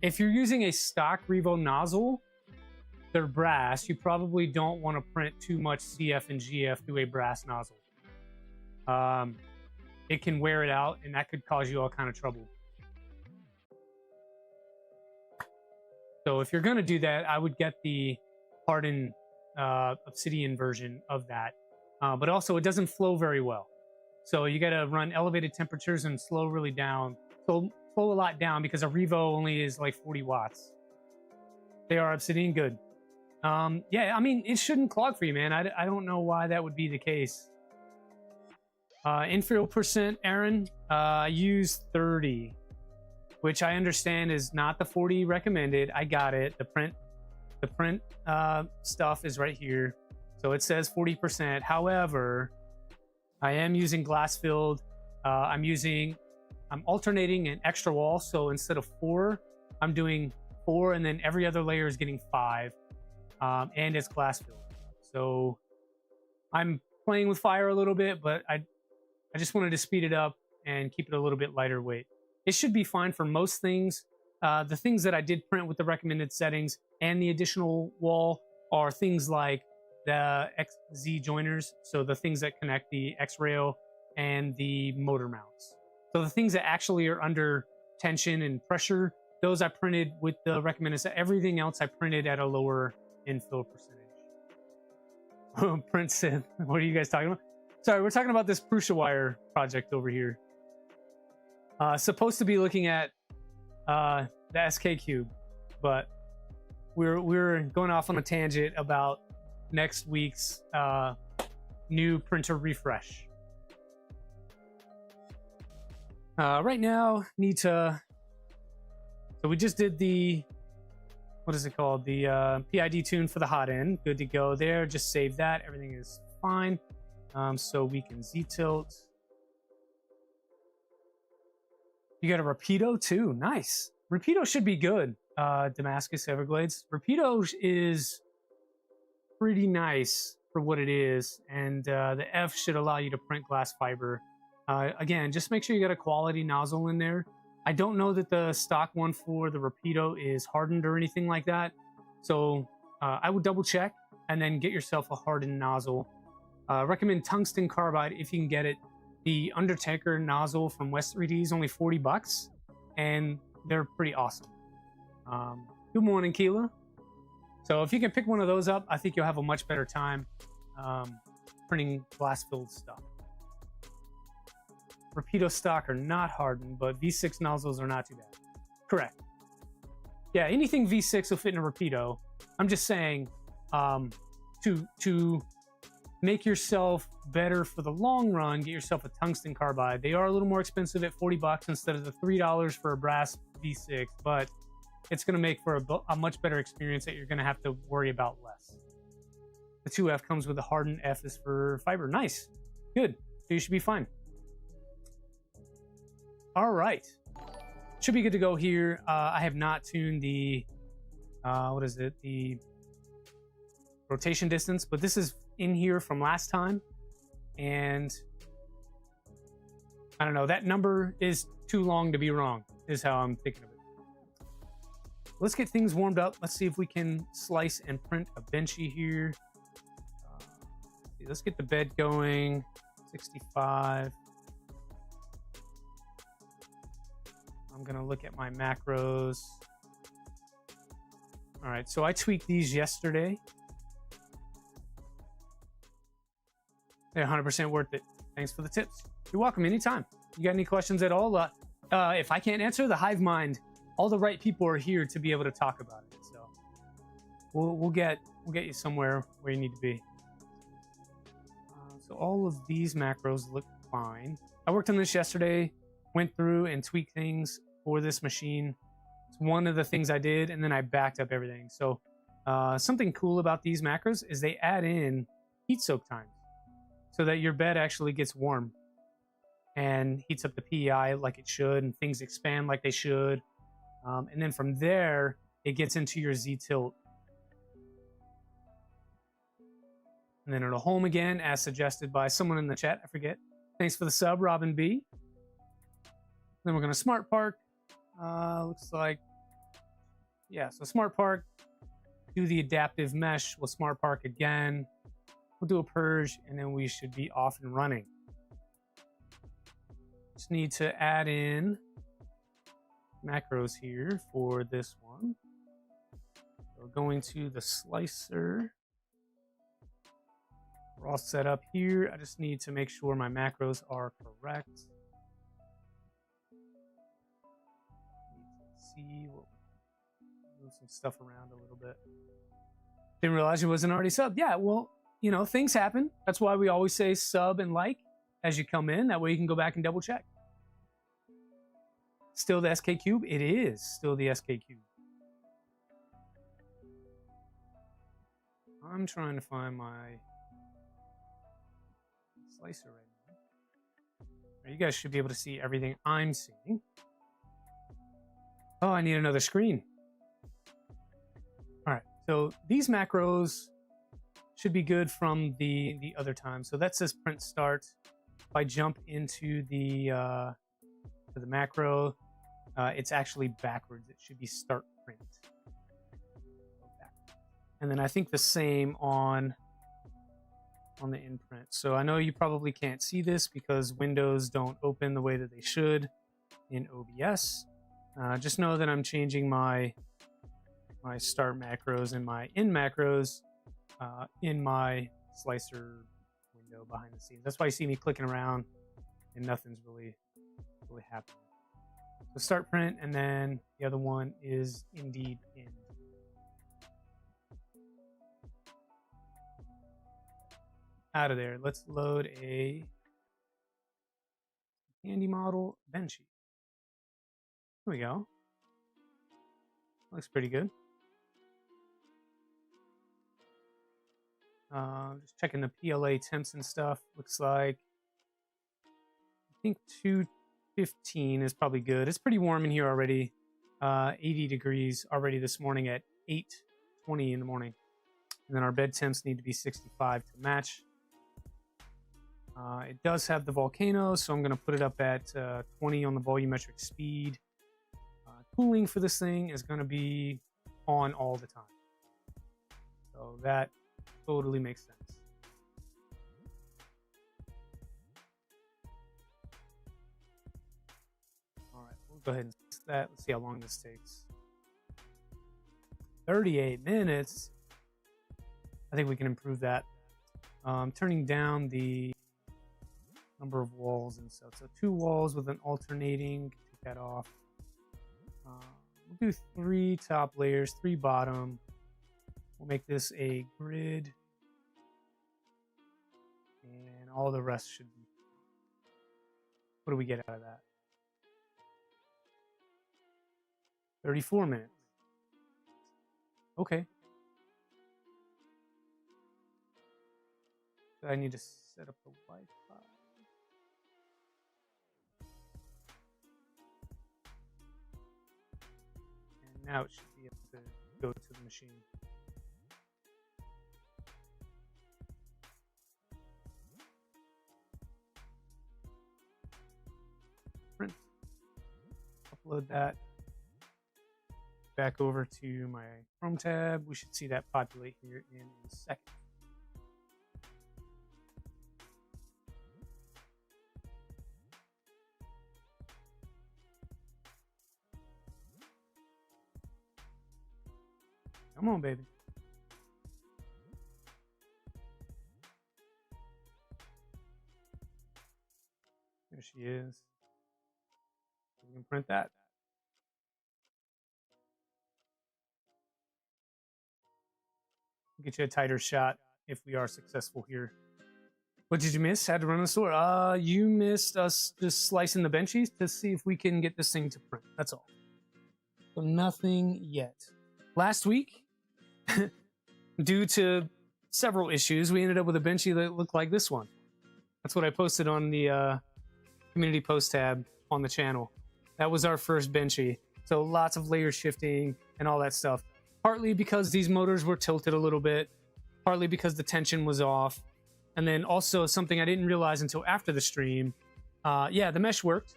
If you're using a stock Revo nozzle, they're brass. You probably don't want to print too much CF and GF through a brass nozzle. It can wear it out, and that could cause you all kind of trouble. So if you're going to do that, I would get the hardened obsidian version of that. But also, it doesn't flow very well. So you got to run elevated temperatures and slow really down. So slow a lot down because a Revo only is like 40 watts. They are obsidian good. Yeah, I mean, it shouldn't clog for you, man. I don't know why that would be the case. Infill percent, Aaron, I use 30, which I understand is not the 40 recommended. I got it. The print stuff is right here. So it says 40%. However, I am using glass filled. I'm alternating an extra wall. So instead of 4, I'm doing 4, and then every other layer is getting 5, and it's glass filled. So I'm playing with fire a little bit, but I just wanted to speed it up and keep it a little bit lighter weight. It should be fine for most things. The things that I did print with the recommended settings and the additional wall are things like the XZ joiners, so the things that connect the X-rail and the motor mounts. So the things that actually are under tension and pressure, those I printed with the recommended set. Everything else I printed at a lower infill percentage. Prince said, what are you guys talking about? Sorry, we're talking about this Prusa wire project over here. Supposed to be looking at the SK Cube, but we're going off on a tangent about next week's new printer refresh. Right now, so we just did the, what is it called? The PID tune for the hot end. Good to go there. Just save that. Everything is fine. So we can Z-tilt. You got a Rapido too. Nice. Rapido should be good. Damascus Everglades. Rapido is pretty nice for what it is. And the F should allow you to print glass fiber. Again, just make sure you got a quality nozzle in there. I don't know that the stock one for the Rapido is hardened or anything like that. So I would double check and then get yourself a hardened nozzle. Recommend tungsten carbide if you can get it. The Undertaker nozzle from West 3D is only $40, and they're pretty awesome. Good morning, Keela. So if you can pick one of those up, I think you'll have a much better time printing glass-filled stuff. Rapido stock are not hardened, but V6 nozzles are not too bad. Correct. Yeah, anything V6 will fit in a Rapido. I'm just saying, to make yourself better for the long run, get yourself a tungsten carbide. They are a little more expensive at $40 instead of the $3 for a brass V6, but it's going to make for a much better experience that you're going to have to worry about less. The 2F comes with a hardened F is for fiber. Nice. Good. So you should be fine. All right. Should be good to go here. I have not tuned the, what is it? The rotation distance, but this is in here from last time. And I don't know, that number is too long to be wrong, is how I'm thinking of it. Let's get things warmed up. Let's see if we can slice and print a benchy here. Let's get the bed going. 65. I'm gonna look at my macros. All right, so I tweaked these yesterday. They're 100% worth it. Thanks for the tips. You're welcome anytime. You got any questions at all? If I can't answer, the Hive Mind, all the right people are here to be able to talk about it. So we'll get you somewhere where you need to be. So all of these macros look fine. I worked on this yesterday, went through and tweaked things for this machine. It's one of the things I did, and then I backed up everything. So something cool about these macros is they add in heat soak times, so that your bed actually gets warm and heats up the PEI like it should, and things expand like they should. And then from there, it gets into your Z-tilt. And then it'll home again, as suggested by someone in the chat. I forget. Thanks for the sub, Robin B. Then we're going to smart park. Looks like, yeah, so smart park. Do the adaptive mesh. We'll smart park again. We'll do a purge, and then we should be off and running. Just need to add in macros here for this one. So going to the slicer. We're all set up here. I just need to make sure my macros are correct. See, we'll move some stuff around a little bit. Didn't realize you wasn't already subbed. Yeah, well, you know, things happen. That's why we always say sub and like as you come in. That way you can go back and double check. Still the SK Cube? It is still the SK Cube. I'm trying to find my slicer right now. You guys should be able to see everything I'm seeing. Oh, I need another screen. So these macros should be good from the other time. So that says print start. If I jump into the macro, it's actually backwards. It should be start print. And then I think the same on the imprint. So I know you probably can't see this because windows don't open the way that they should in OBS. Just know that I'm changing my start macros and my end macros in my slicer window behind the scenes. That's why you see me clicking around and nothing's really happening. So start print, and then the other one is indeed end. Out of there. Let's load a handy model benchy. Here we go. Looks pretty good. Just checking the PLA temps and stuff. Looks like I think 215 is probably good. It's pretty warm in here already. 80 degrees already this morning at 8:20 in the morning. And then our bed temps need to be 65 to match. It does have the volcano, so I'm going to put it up at 20 on the volumetric speed. Cooling for this thing is going to be on all the time. So that totally makes sense. All right, we'll go ahead and fix that. Let's see how long this takes. 38 minutes. I think we can improve that. Turning down the number of walls and stuff. So 2 walls with an alternating. Take that off. We'll do 3 top layers, 3 bottom. We'll make this a grid. And all the rest should be. What do we get out of that? 34 minutes. Okay. I need to set up the Wi-Fi. And now it should be able to go to the machine. Print. Upload that. Back over to my Chrome tab. We should see that populate here in a second. Come on, baby. There she is. We can print that. Get you a tighter shot if we are successful here. What did you miss? Had to run the store. You missed us just slicing the benchies to see if we can get this thing to print. That's all. So nothing yet. Last week, due to several issues, we ended up with a benchy that looked like this one. That's what I posted on the community post tab on the channel. That was our first benchy. So lots of layer shifting and all that stuff. Partly because these motors were tilted a little bit, partly because the tension was off, and then also something I didn't realize until after the stream. Yeah, the mesh worked.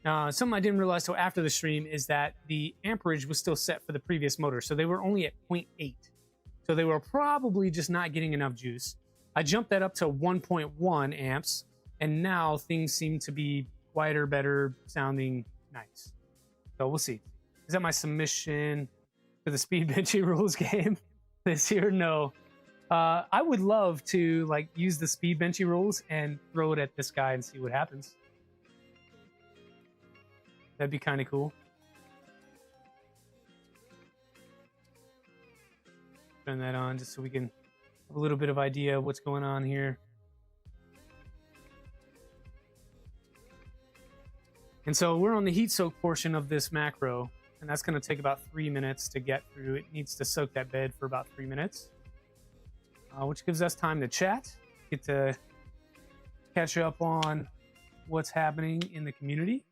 Something I didn't realize till after the stream is that the amperage was still set for the previous motor, so they were only at 0.8. So they were probably just not getting enough juice. I jumped that up to 1.1 amps, and now things seem to be quieter, better sounding, nice. So we'll see. Is that my submission for the Speed Benchy Rules game this year? No. I would love to like use the Speed Benchy Rules and throw it at this guy and see what happens. That'd be kind of cool. Turn that on just so we can have a little bit of idea of what's going on here. And so we're on the heat soak portion of this macro, and that's going to take about 3 minutes to get through. It needs to soak that bed for about 3 minutes, which gives us time to chat, get to catch up on what's happening in the community.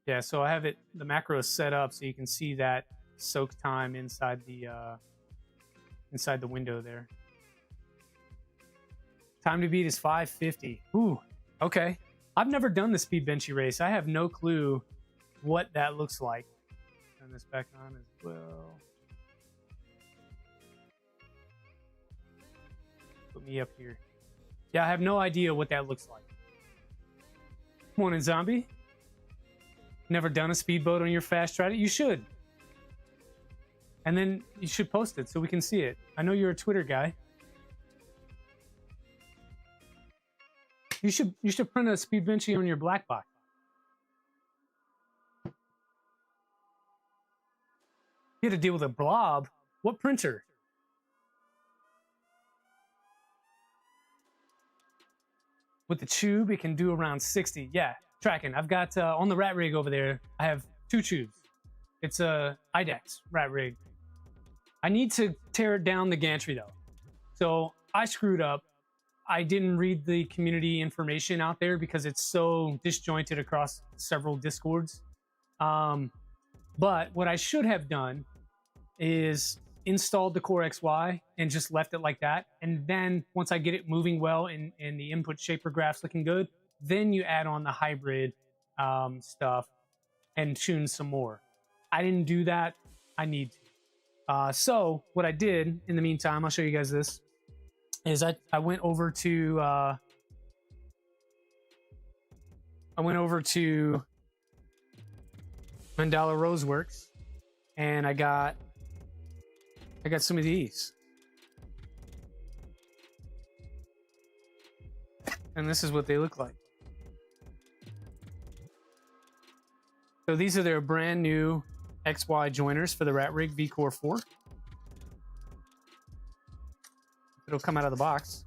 Yeah, so I have it, the macro is set up so you can see that soak time inside the window there. Time to beat is 5:50. Ooh, okay. I've never done the speed benchy race. I have no clue what that looks like. Turn this back on as well. Put me up here. Yeah, I have no idea what that looks like. Morning, zombie. Never done a speedboat on your fast ride? You should. And then you should post it so we can see it. I know you're a Twitter guy. You should print a speed benchy on your black box. You had to deal with a blob. What printer? With the tube, it can do around 60. Yeah, tracking. I've got on the rat rig over there, I have 2 tubes. It's a IDEX rat rig. I need to tear down the gantry though. So I screwed up. I didn't read the community information out there because it's so disjointed across several discords. But what I should have done is installed the Core XY and just left it like that. And then once I get it moving well and the input shaper graphs looking good, then you add on the hybrid stuff and tune some more. I didn't do that. I need to. So what I did in the meantime, I'll show you guys this, is I went over to Mandala Roseworks and I got some of these. And this is what they look like. So these are their brand new XY joiners for the Rat Rig V-Core 4. It'll come out of the box.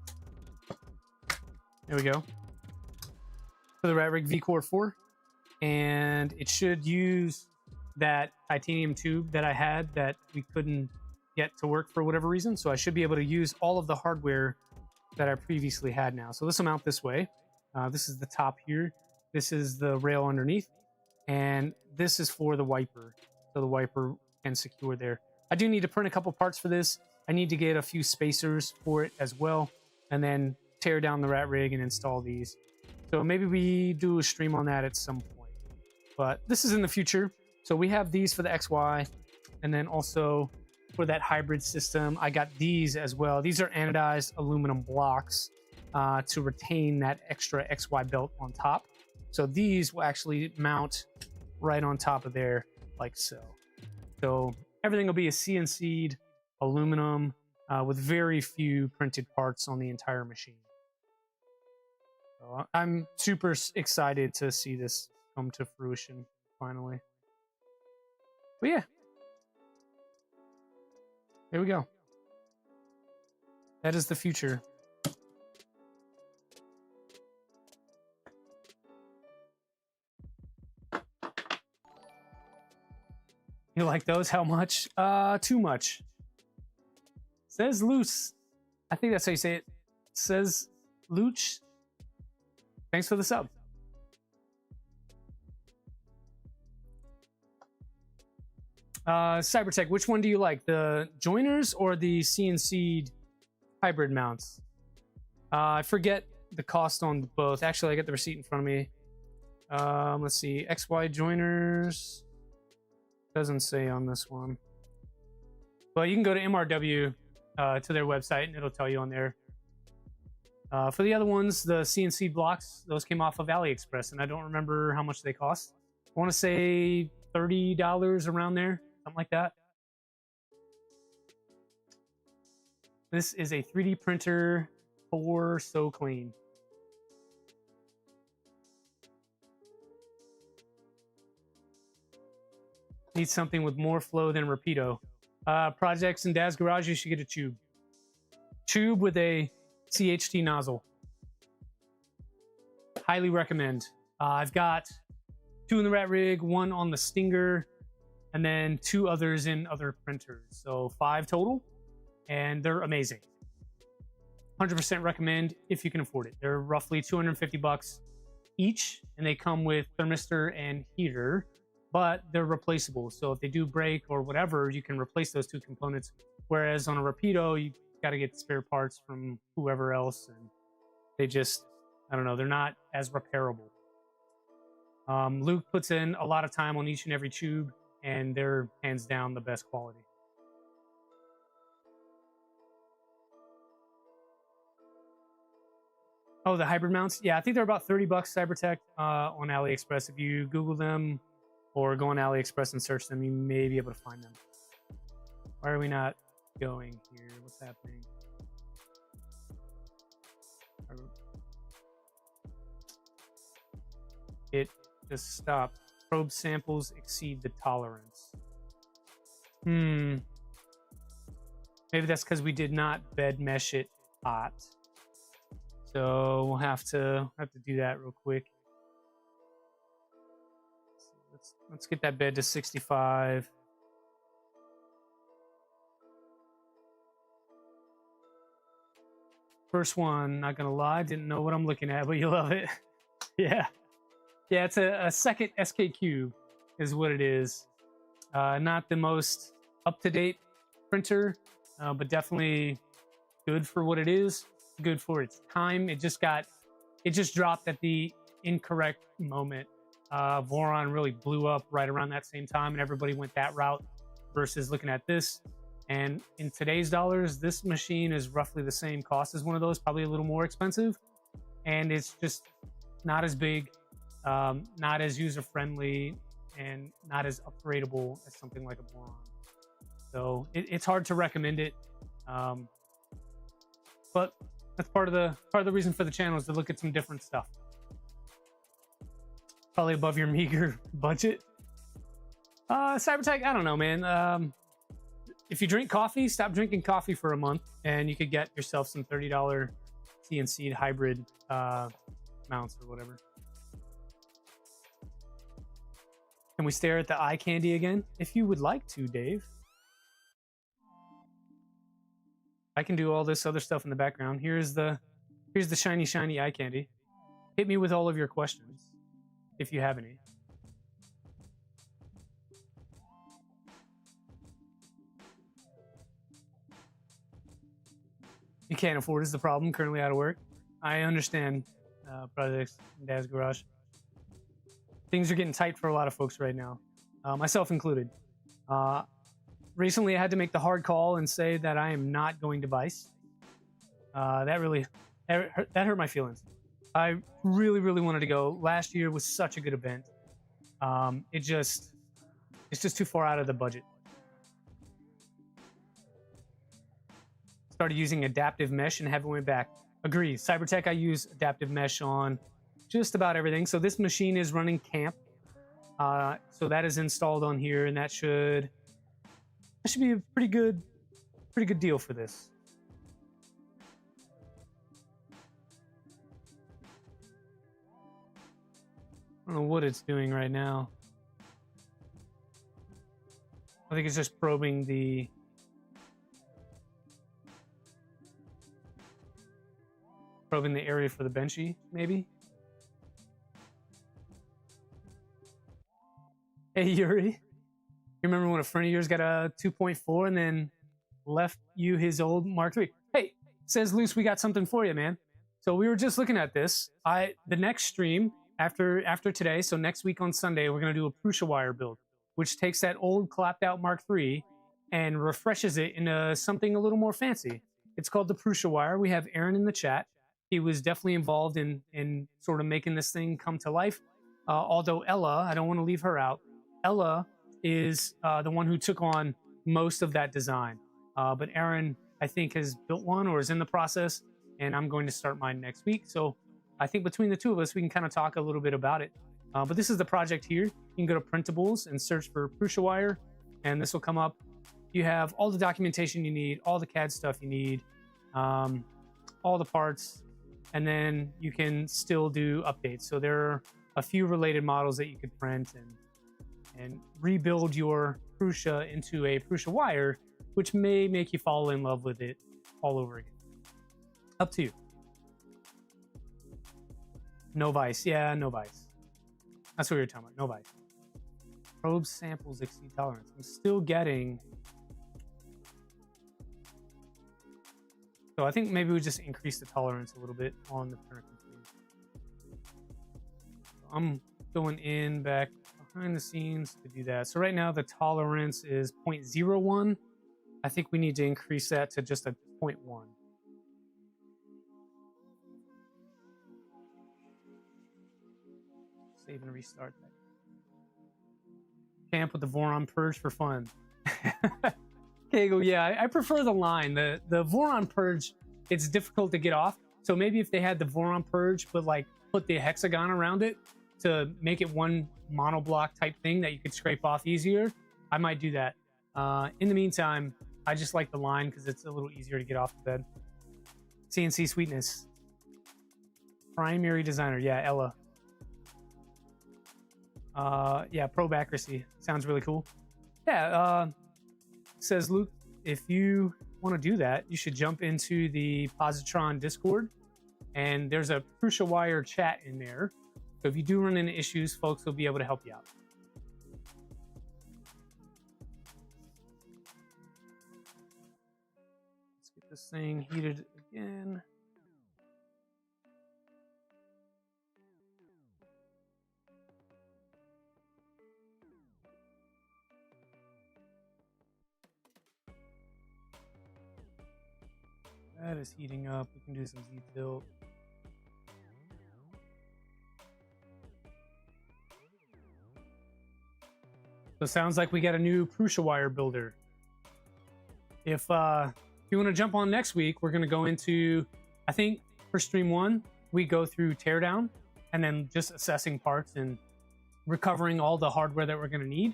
There we go. For the Rat Rig V-Core 4. And it should use that titanium tube that I had that we couldn't get to work for whatever reason. So I should be able to use all of the hardware that I previously had now. So this will mount this way. This is the top here. This is the rail underneath. And this is for the wiper. So the wiper can secure there. I do need to print a couple parts for this. I need to get a few spacers for it as well. And then tear down the rat rig and install these. So maybe we do a stream on that at some point. But this is in the future. So we have these for the XY. And then also for that hybrid system, I got these as well. These are anodized aluminum blocks to retain that extra XY belt on top. So these will actually mount right on top of there, like so. So everything will be a CNC'd aluminum with very few printed parts on the entire machine. So I'm super excited to see this come to fruition finally. But yeah, there we go. That is the future. You like those? How much? Too much. Says loose. I think that's how you say it. Says Luch. Thanks for the sub. Cybertech, which one do you like? The joiners or the CNC'd hybrid mounts? I forget the cost on both. Actually, I got the receipt in front of me. Let's see. XY joiners. Doesn't say on this one. But you can go to MRW to their website and it'll tell you on there. For the other ones, the CNC blocks, those came off of AliExpress and I don't remember how much they cost. I want to say $30 around there, something like that. This is a 3D printer for So Clean. Need something with more flow than Rapido. Projects in Dad's Garage, you should get a tube. Tube with a CHT nozzle. Highly recommend. I've got 2 in the Rat Rig, 1 on the Stinger, and then 2 others in other printers. So 5 total, and they're amazing. 100% recommend if you can afford it. They're roughly $250. each, and they come with thermistor and heater, but they're replaceable. So if they do break or whatever, you can replace those two components. Whereas on a Rapido, you got to get spare parts from whoever else, and they just, I don't know, they're not as repairable. Luke puts in a lot of time on each and every tube, and they're hands down the best quality. Oh, the hybrid mounts? Yeah, I think they're about $30 Cybertech on AliExpress. If you Google them or go on AliExpress and search them, you may be able to find them. Why are we not going here? What's happening? It just stopped. Probe samples exceed the tolerance. Maybe that's because we did not bed mesh it hot. So we'll have to do that real quick. Let's get that bed to 65. First one, not gonna lie, didn't know what I'm looking at, but you love it. Yeah, it's a second SK Cube is what it is. Not the most up-to-date printer, but definitely good for what it is. Good for its time. It just dropped at the incorrect moment. Voron really blew up right around that same time, and everybody went that route versus looking at this. And in today's dollars, this machine is roughly the same cost as one of those, probably a little more expensive, and it's just not as big, not as user-friendly, and not as upgradable as something like a Voron. So it's hard to recommend it, but that's part of the reason for the channel, is to look at some different stuff. Probably above your meager budget. Cybertech, I don't know, man. If you drink coffee, stop drinking coffee for a month, and you could get yourself some $30 CNC hybrid mounts or whatever. Can we stare at the eye candy again? If you would like to, Dave. I can do all this other stuff in the background. Here's the shiny eye candy. Hit me with all of your questions, if you have any. You can't afford is the problem. Currently out of work. I understand. Projects in Dad's garage. Things are getting tight for a lot of folks right now, myself included. Recently, I had to make the hard call and say that I am not going to Vice. That hurt my feelings. I really wanted to go. Last year was such a good event. It's just too far out of the budget. Started using adaptive mesh and haven't went back. Agree. Cybertech, I use adaptive mesh on just about everything. So this machine is running Camp. So that is installed on here, and that should be a pretty good deal for this. I don't know what it's doing right now. I think it's just probing the area for the benchy, maybe. Hey Yuri, you remember when a friend of yours got a 2.4 and then left you his old Mark III? Hey, says Luce, we got something for you, man. So we were just looking at this. The next stream after today, so next week on Sunday, we're gonna do a Prusa wire build, which takes that old clapped out Mark III and refreshes it into something a little more fancy. It's called the Prusa wire. We have Aaron in the chat. He was definitely involved in sort of making this thing come to life. Although Ella, I don't want to leave her out. Ella is the one who took on most of that design. But Aaron, I think, has built one or is in the process, and I'm going to start mine next week. So I think between the two of us, we can kind of talk a little bit about it. But this is the project here. You can go to Printables and search for Prusa wire, and this will come up. You have all the documentation you need, all the CAD stuff you need, all the parts, and then you can still do updates. So there are a few related models that you could print and rebuild your Prusa into a Prusa wire, which may make you fall in love with it all over again. Up to you. No vice. Yeah, no vice. That's what you're talking about. No vice. Probe samples exceed tolerance. I'm still getting. So I think maybe we just increase the tolerance a little bit on the printer config. I'm going in back behind the scenes to do that. So right now the tolerance is 0.01. I think we need to increase that to just a 0.1. Save and restart that. Camp with the Voron Purge for fun. Kegel, yeah, I prefer the line. The Voron Purge, it's difficult to get off. So maybe if they had the Voron Purge, but like put the hexagon around it to make it one monoblock type thing that you could scrape off easier, I might do that. In the meantime, I just like the line because it's a little easier to get off the bed. CNC Sweetness. Primary designer, yeah, Ella. Yeah, probe accuracy. Sounds really cool. Yeah, says Luke, if you want to do that, you should jump into the Positron Discord, and there's a Prusa Wire chat in there. So if you do run into issues, folks will be able to help you out. Let's get this thing heated again. That is heating up. We can do some Z-tilt. So it sounds like we got a new Prusa Wire builder. If you want to jump on next week, we're going to go into, I think for stream 1, we go through teardown and then just assessing parts and recovering all the hardware that we're going to need.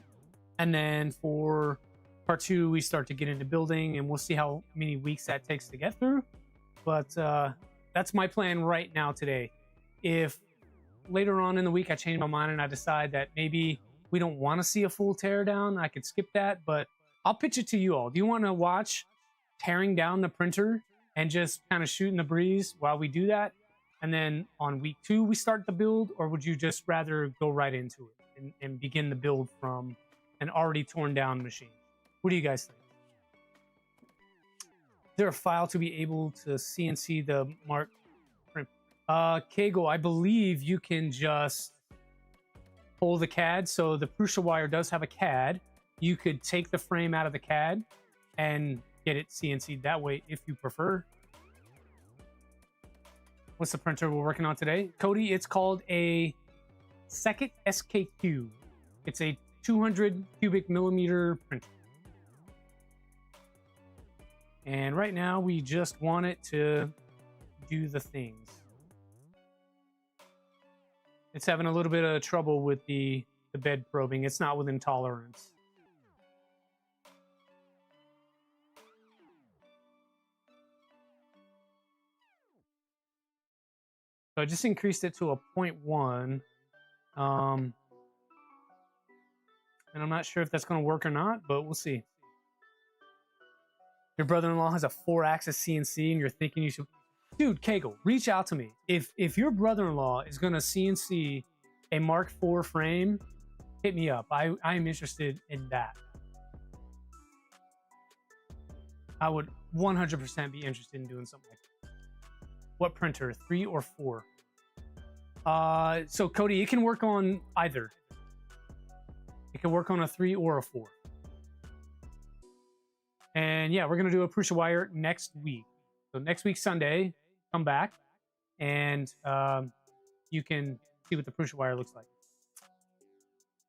And then for part 2, we start to get into building, and we'll see how many weeks that takes to get through. But that's my plan right now today. If later on in the week I change my mind and I decide that maybe we don't want to see a full teardown, I could skip that, but I'll pitch it to you all. Do you want to watch tearing down the printer and just kind of shooting the breeze while we do that? And then on week 2, we start the build, or would you just rather go right into it and begin the build from an already torn down machine? What do you guys think? Is there a file to be able to CNC the Mark print? Kegel, I believe you can just pull the CAD. So the Prusa Wire does have a CAD. You could take the frame out of the CAD and get it CNC'd that way if you prefer. What's the printer we're working on today? Cody, it's called a Second SKQ. It's a 200 cubic millimeter printer. And right now we just want it to do the things. It's having a little bit of trouble with the bed probing. It's not within tolerance. So I just increased it to a 0.1. And I'm not sure if that's going to work or not, but we'll see. Your brother-in-law has a 4-axis CNC and you're thinking you should... Dude, Kegel, reach out to me. If your brother-in-law is going to CNC a Mark IV frame, hit me up. I am interested in that. I would 100% be interested in doing something like that. What printer, 3 or 4? So Cody, it can work on either. It can work on a 3 or a 4. And yeah, we're going to do a Prusa Wire next week. So next week, Sunday, come back and you can see what the Prusa Wire looks like.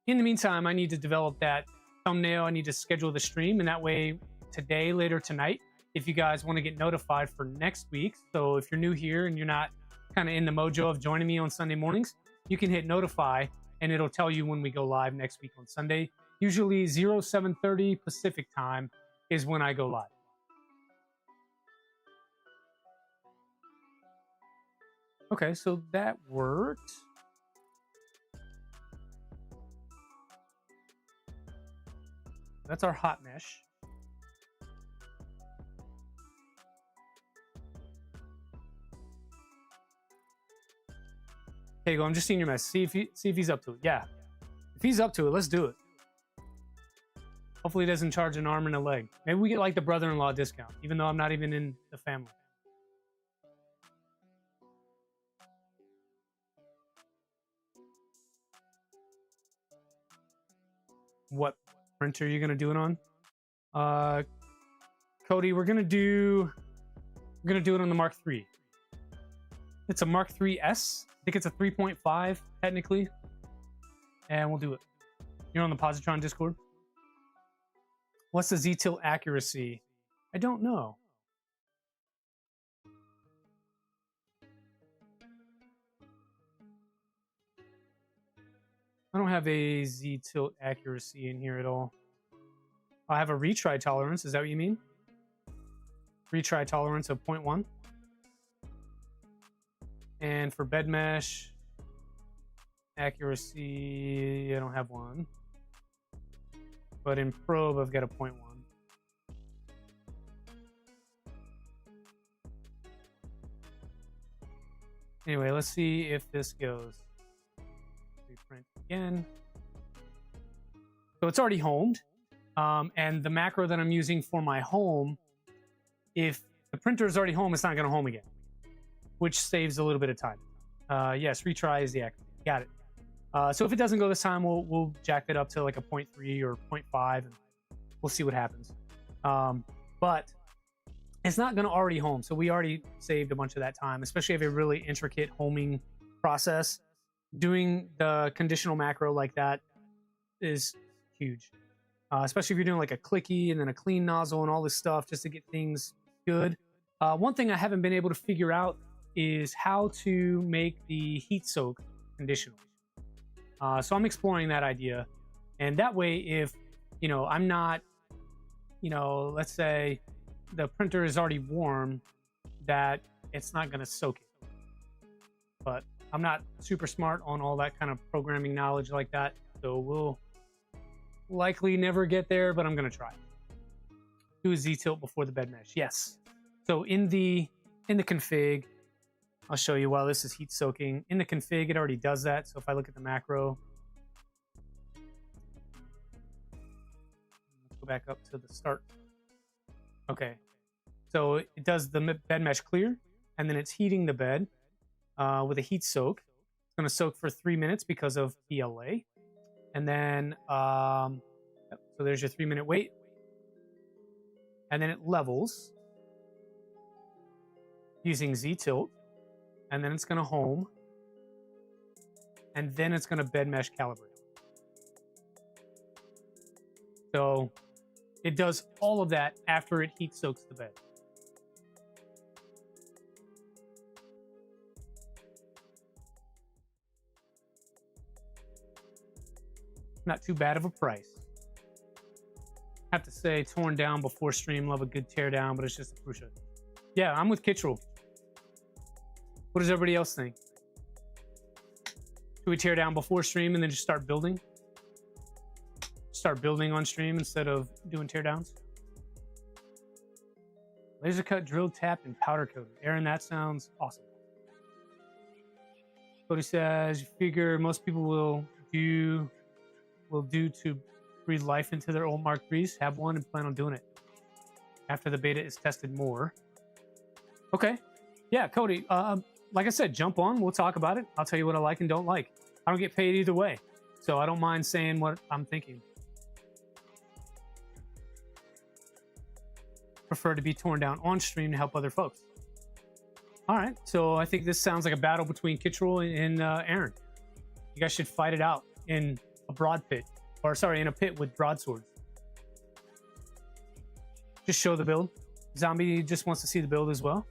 In the meantime, I need to develop that thumbnail. I need to schedule the stream. And that way, today, later tonight, if you guys want to get notified for next week. So if you're new here and you're not kind of in the mojo of joining me on Sunday mornings, you can hit notify and it'll tell you when we go live next week on Sunday. Usually 07:30 Pacific time is when I go live. Okay, so that worked. That's our hot mesh. Okay, go. I'm just seeing your mess. See if he's up to it. Yeah. If he's up to it, let's do it. Hopefully he doesn't charge an arm and a leg. Maybe we get like the brother-in-law discount, even though I'm not even in the family. What printer are you gonna do it on? Cody, we're gonna do it on the Mark III. It's a Mark III's. I think it's a 3.5 technically, and we'll do it. You're on the Positron Discord. What's the Z-tilt accuracy? I don't know. I don't have a Z-tilt accuracy in here at all. I have a retry tolerance. Is that what you mean? Retry tolerance of 0.1. And for bed mesh accuracy, I don't have one. But in probe, I've got a 0.1. Anyway, let's see if this goes. Reprint again. So it's already homed. And the macro that I'm using for my home, if the printer is already home, it's not going to home again, which saves a little bit of time. Yes, retry is the accuracy. Got it. So if it doesn't go this time, we'll jack it up to like a 0.3 or 0.5, and we'll see what happens. But it's not going to already home, so we already saved a bunch of that time, especially if you have a really intricate homing process. Doing the conditional macro like that is huge, especially if you're doing like a clicky and then a clean nozzle and all this stuff just to get things good. One thing I haven't been able to figure out is how to make the heat soak conditional. So I'm exploring that idea, and that way, if I'm not, let's say the printer is already warm, that it's not going to soak it. But I'm not super smart on all that kind of programming knowledge like that, so we'll likely never get there, but I'm going to try. Do a Z-tilt before the bed mesh. Yes. So in the config, I'll show you while this is heat soaking. In the config, it already does that. So if I look at the macro, let's go back up to the start. Okay. So it does the bed mesh clear, and then it's heating the bed with a heat soak. It's going to soak for 3 minutes because of PLA. And then, so there's your 3-minute wait. And then it levels using Z-tilt. And then it's going to home, and then it's going to bed mesh calibrate. So it does all of that after it heat soaks the bed. Not too bad of a price. I have to say, torn down before stream, love a good tear down, but it's just a pusher. Yeah, I'm with Kittrell. What does everybody else think? Should we tear down before stream and then just start building? Start building on stream instead of doing tear downs? Laser cut, drill, tap, and powder coated. Aaron, that sounds awesome. Cody says, you figure most people will do to breathe life into their old Mark IIIs, have one, and plan on doing it after the beta is tested more. Okay. Yeah, Cody, like I said, jump on. We'll talk about it. I'll tell you what I like and don't like. I don't get paid either way, so I don't mind saying what I'm thinking. Prefer to be torn down on stream to help other folks. All right, so I think this sounds like a battle between Kittrell and Aaron. You guys should fight it out in a broad pit, or sorry, in a pit with broadswords. Just show the build. Zombie just wants to see the build as well.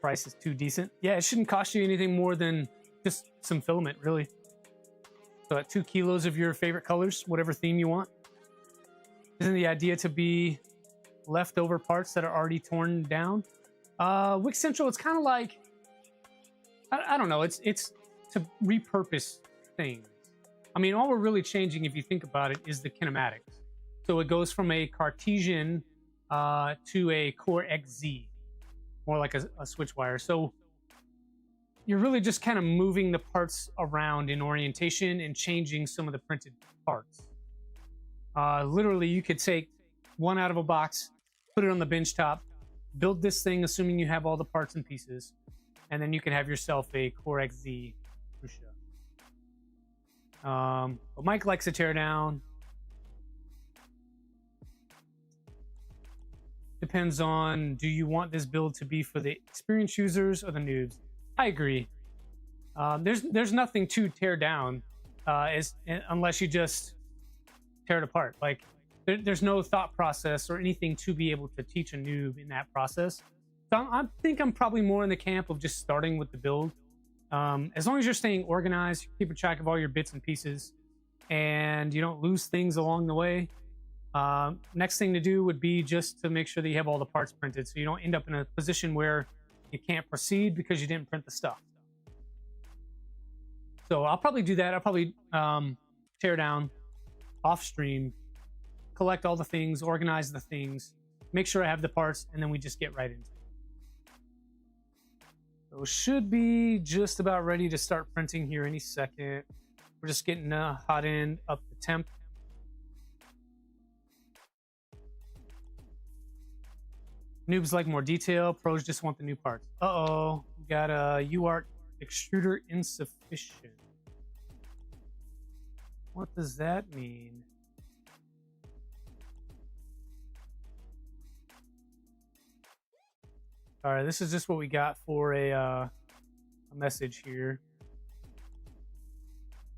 Price is too decent. Yeah, it shouldn't cost you anything more than just some filament, really. So at 2 kilos of your favorite colors, whatever theme you want. Isn't the idea to be leftover parts that are already torn down? Wix Central, it's kind of like, I don't know, it's to repurpose things. I mean, all we're really changing, if you think about it, is the kinematics. So it goes from a Cartesian to a Core XZ, more like a switch wire. So you're really just kind of moving the parts around in orientation and changing some of the printed parts. Literally, you could take one out of a box, put it on the bench top, build this thing, assuming you have all the parts and pieces, and then you can have yourself a Core XZ Fuchsia. But Mike likes to tear down. Depends on, do you want this build to be for the experienced users or the noobs? I agree. There's nothing to tear down unless you just tear it apart. Like there's no thought process or anything to be able to teach a noob in that process. So I think I'm probably more in the camp of just starting with the build. As long as you're staying organized, keeping track of all your bits and pieces, and you don't lose things along the way. Next thing to do would be just to make sure that you have all the parts printed, so you don't end up in a position where you can't proceed because you didn't print the stuff. So I'll probably do that. I'll probably tear down off stream, collect all the things, organize the things, make sure I have the parts, and then we just get right into it. So should be just about ready to start printing here any second. We're just getting the hot end up the temp. Noobs like more detail, pros just want the new parts. Uh-oh, we got a UART extruder insufficient. What does that mean? All right, this is just what we got for a message here.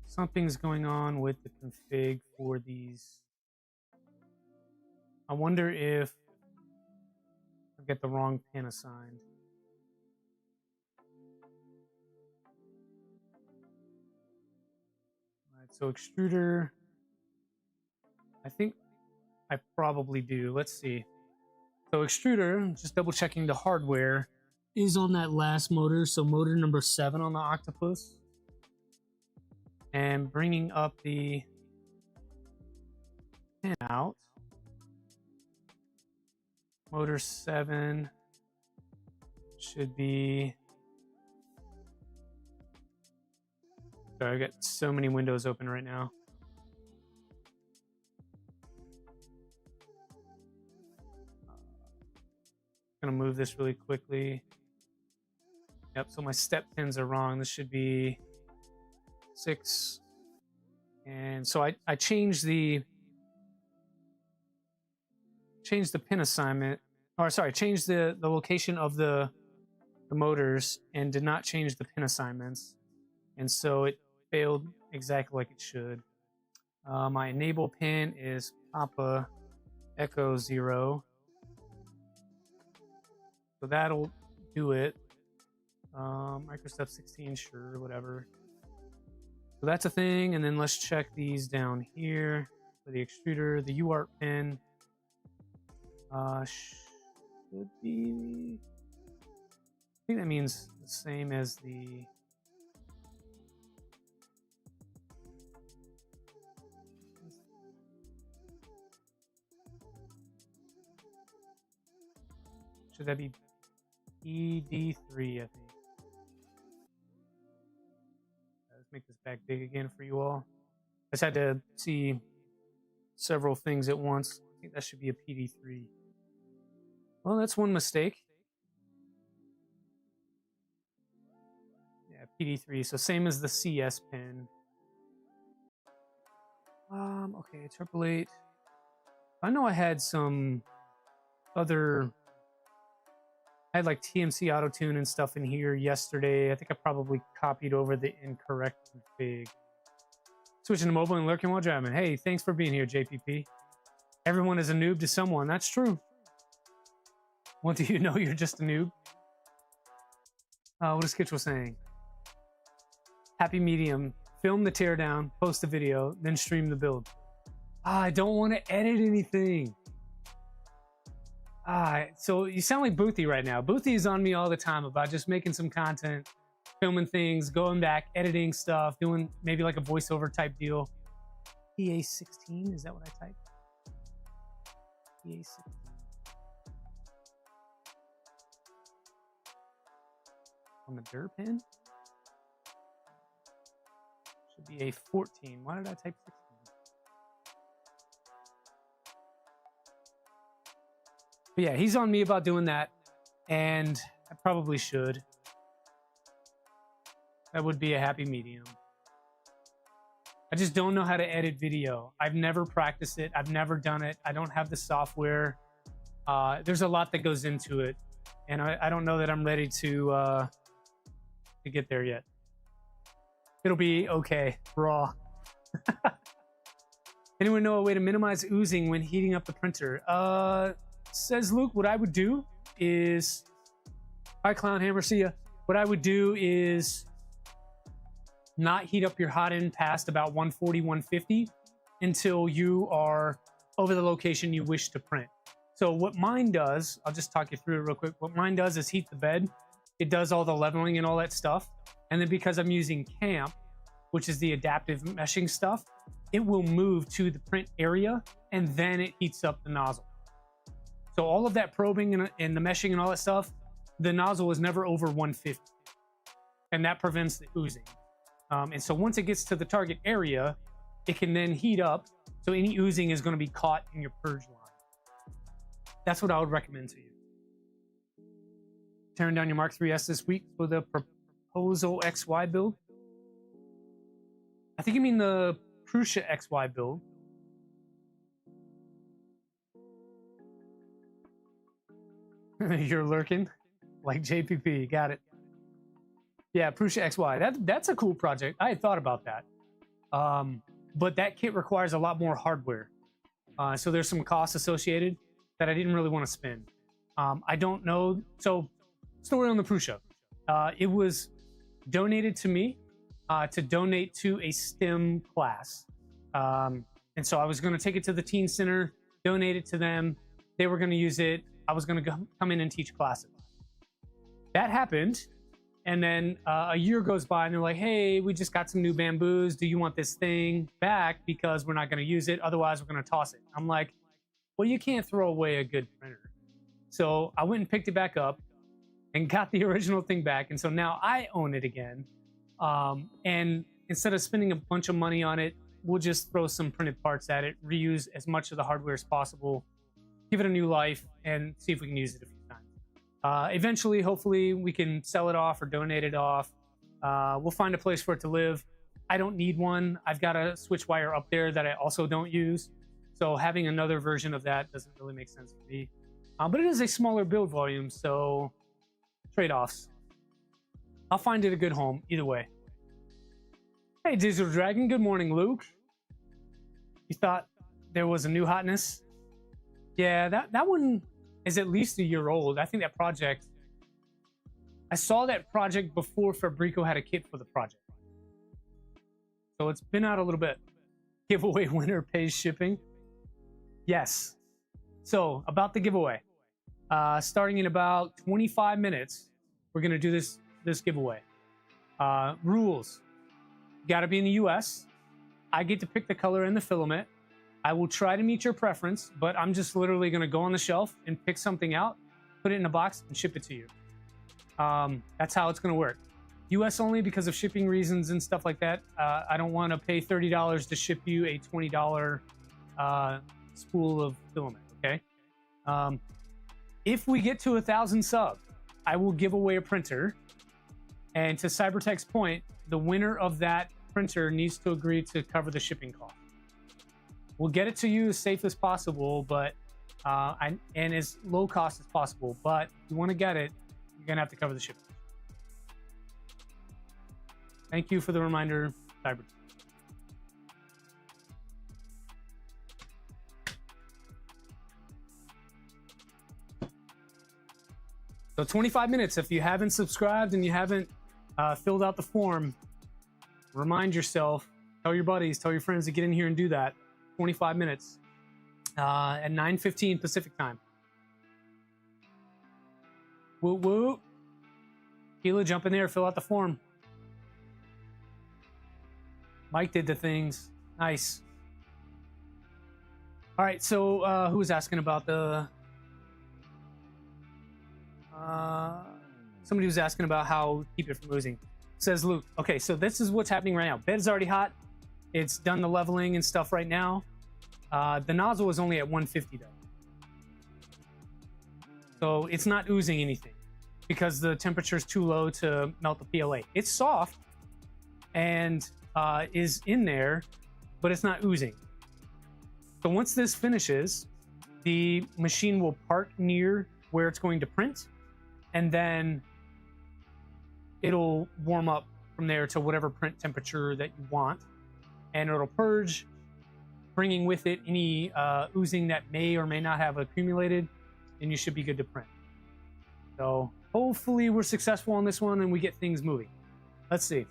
Something's going on with the config for these. I wonder if I get the wrong pin assigned. All right, so extruder. I think I probably do. Let's see. So extruder, just double checking the hardware, is on that last motor. So motor number 7 on the Octopus. And bringing up the pin out. Motor 7 should be... Sorry, I've got so many windows open right now. I'm gonna move this really quickly. Yep, so my step pins are wrong. This should be 6. And so I changed the pin assignment, or sorry, changed the location of the motors and did not change the pin assignments. And so it failed exactly like it should. My enable pin is Papa Echo 0. So that'll do it. Microstep 16, sure, whatever. So that's a thing. And then let's check these down here for the extruder. The UART pin should be, I think that means the same as the should that be ED3, I think. Let's make this back big again for you all. I just had to see several things at once. I think that should be a PD3. Well, that's one mistake. Yeah, PD3. So same as the CS pin. Okay, 888. I know I had some other... I had like TMC auto tune and stuff in here yesterday. I think I probably copied over the incorrect config. Switching to mobile and lurking while driving. Hey, thanks for being here, JPP. Everyone is a noob to someone. That's true. What do you know? You're just a noob. What is Kitchell saying? Happy medium. Film the teardown, post a video, then stream the build. I don't want to edit anything. So you sound like Boothy right now. Boothy is on me all the time about just making some content, filming things, going back, editing stuff, doing maybe like a voiceover type deal. PA16, is that what I typed? PA16. on the dirt pen. Should be a 14. Why did I type 16? But yeah, he's on me about doing that, and I probably should. That would be a happy medium. I just don't know how to edit video. I've never practiced it. I've never done it. I don't have the software. There's a lot that goes into it, and I don't know that I'm ready to get there yet. It'll be okay, raw. Anyone know a way to minimize oozing when heating up the printer? Says Luke, what I would do is... Hi, Clownhammer, see ya. What I would do is not heat up your hot end past about 140, 150 until you are over the location you wish to print. So what mine does, I'll just talk you through it real quick. What mine does is heat the bed. It does all the leveling and all that stuff. And then because I'm using CAMP, which is the adaptive meshing stuff, it will move to the print area and then it heats up the nozzle. So all of that probing and the meshing and all that stuff, the nozzle is never over 150. And that prevents the oozing. And so once it gets to the target area, it can then heat up. So any oozing is going to be caught in your purge line. That's what I would recommend to you. Tearing down your Mark 3S this week for the Proposal XY build. I think you mean the Prusa XY build. You're lurking like JPP. Got it. Yeah, Prusa XY. That's a cool project. I had thought about that. But that kit requires a lot more hardware. So there's some costs associated that I didn't really want to spend. I don't know. So, story on the Prusa. It was donated to me to donate to a STEM class. And so I was going to take it to the teen center, donate it to them. They were going to use it. I was going to come in and teach classes. That happened. And then a year goes by and they're like, hey, we just got some new bamboos. Do you want this thing back? Because we're not going to use it. Otherwise, we're going to toss it. I'm like, well, you can't throw away a good printer. So I went and picked it back up and got the original thing back. And so now I own it again. And instead of spending a bunch of money on it, we'll just throw some printed parts at it, reuse as much of the hardware as possible, give it a new life, and see if we can use it a few times. Eventually, hopefully, we can sell it off or donate it off. We'll find a place for it to live. I don't need one. I've got a switch wire up there that I also don't use. So having another version of that doesn't really make sense for me. But it is a smaller build volume, so trade-offs. I'll find it a good home either way. Hey, Digital Dragon. Good morning, Luke. You thought there was a new hotness? Yeah, that one is at least a year old. I think that project... I saw that project before Fabrico had a kit for the project. So it's been out a little bit. Giveaway winner pays shipping. Yes. So, about the giveaway. Starting in about 25 minutes, we're going to do this giveaway. Rules. Got to be in the US. I get to pick the color and the filament. I will try to meet your preference, but I'm just literally going to go on the shelf and pick something out, put it in a box, and ship it to you. That's how it's going to work. US only because of shipping reasons and stuff like that. I don't want to pay $30 to ship you a $20 spool of filament, okay? If we get to 1,000 subs, I will give away a printer. And to Cybertech's point, the winner of that printer needs to agree to cover the shipping cost. We'll get it to you as safe as possible, but and as low cost as possible. But if you want to get it, you're going to have to cover the shipping. Thank you for the reminder, Cybertech. So 25 minutes. If you haven't subscribed and you haven't filled out the form, remind yourself, tell your buddies, tell your friends to get in here and do that. 25 minutes at 9:15 Pacific time. Woo woo. Keela, jump in there, fill out the form. Mike did the things. Nice. All right, so who was asking about the... somebody was asking about how to keep it from oozing. Says Luke, okay, so this is what's happening right now. Bed is already hot. It's done the leveling and stuff right now. The nozzle is only at 150 though. So it's not oozing anything because the temperature is too low to melt the PLA. It's soft and is in there, but it's not oozing. So once this finishes, the machine will park near where it's going to print, and then it'll warm up from there to whatever print temperature that you want, and it'll purge, bringing with it any oozing that may or may not have accumulated, and you should be good to print. So hopefully we're successful on this one and we get things moving. Let's see.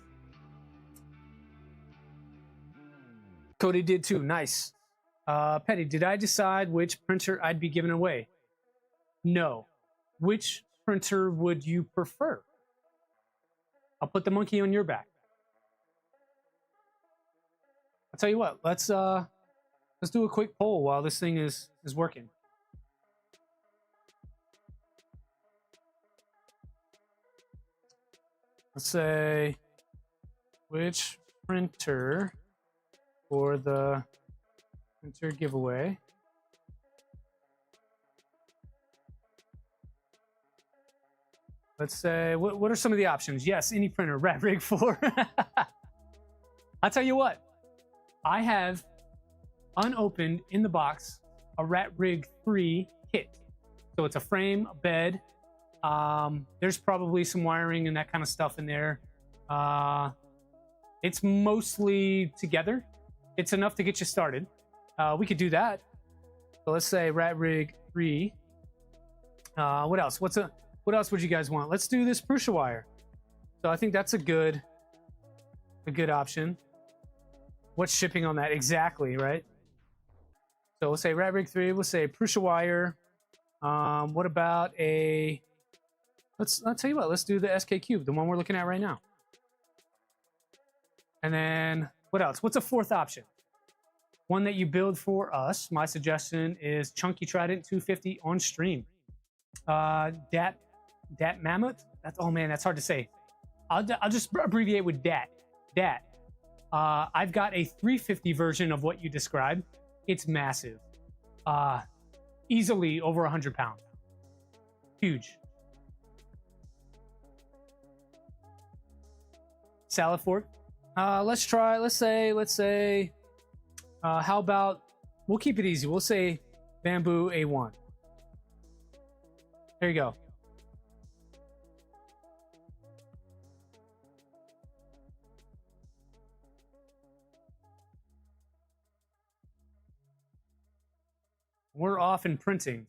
Cody did too. Nice. Petty, did I decide which printer I'd be giving away? No. Which printer would you prefer? I'll put the monkey on your back. I'll tell you what, let's do a quick poll while this thing is working. Let's say which printer for the printer giveaway let's say what are some of the options? Yes, any printer. Rat Rig 4. I'll tell you what, I have unopened in the box a Rat Rig 3 kit. So it's a frame, a bed. There's probably some wiring and that kind of stuff in there. It's mostly together. It's enough to get you started. We could do that. So let's say Rat Rig 3. What else? What else would you guys want? Let's do this Prusa wire. So I think that's a good option. What's shipping on that? Exactly, right? So we'll say Rat Rig 3. We'll say Prusa wire. What about a... I'll tell you what, let's do the SK Cube, the one we're looking at right now. And then, what else? What's a fourth option? One that you build for us. My suggestion is Chunky Trident 250 on stream. Dat Mammoth? Oh man, that's hard to say. I'll just abbreviate with Dat. Dat. I've got a 350 version of what you described. It's massive. Easily over 100 pounds. Huge. Salad fork. Let's say, how about, we'll keep it easy. We'll say Bamboo A1. There you go. We're off in printing.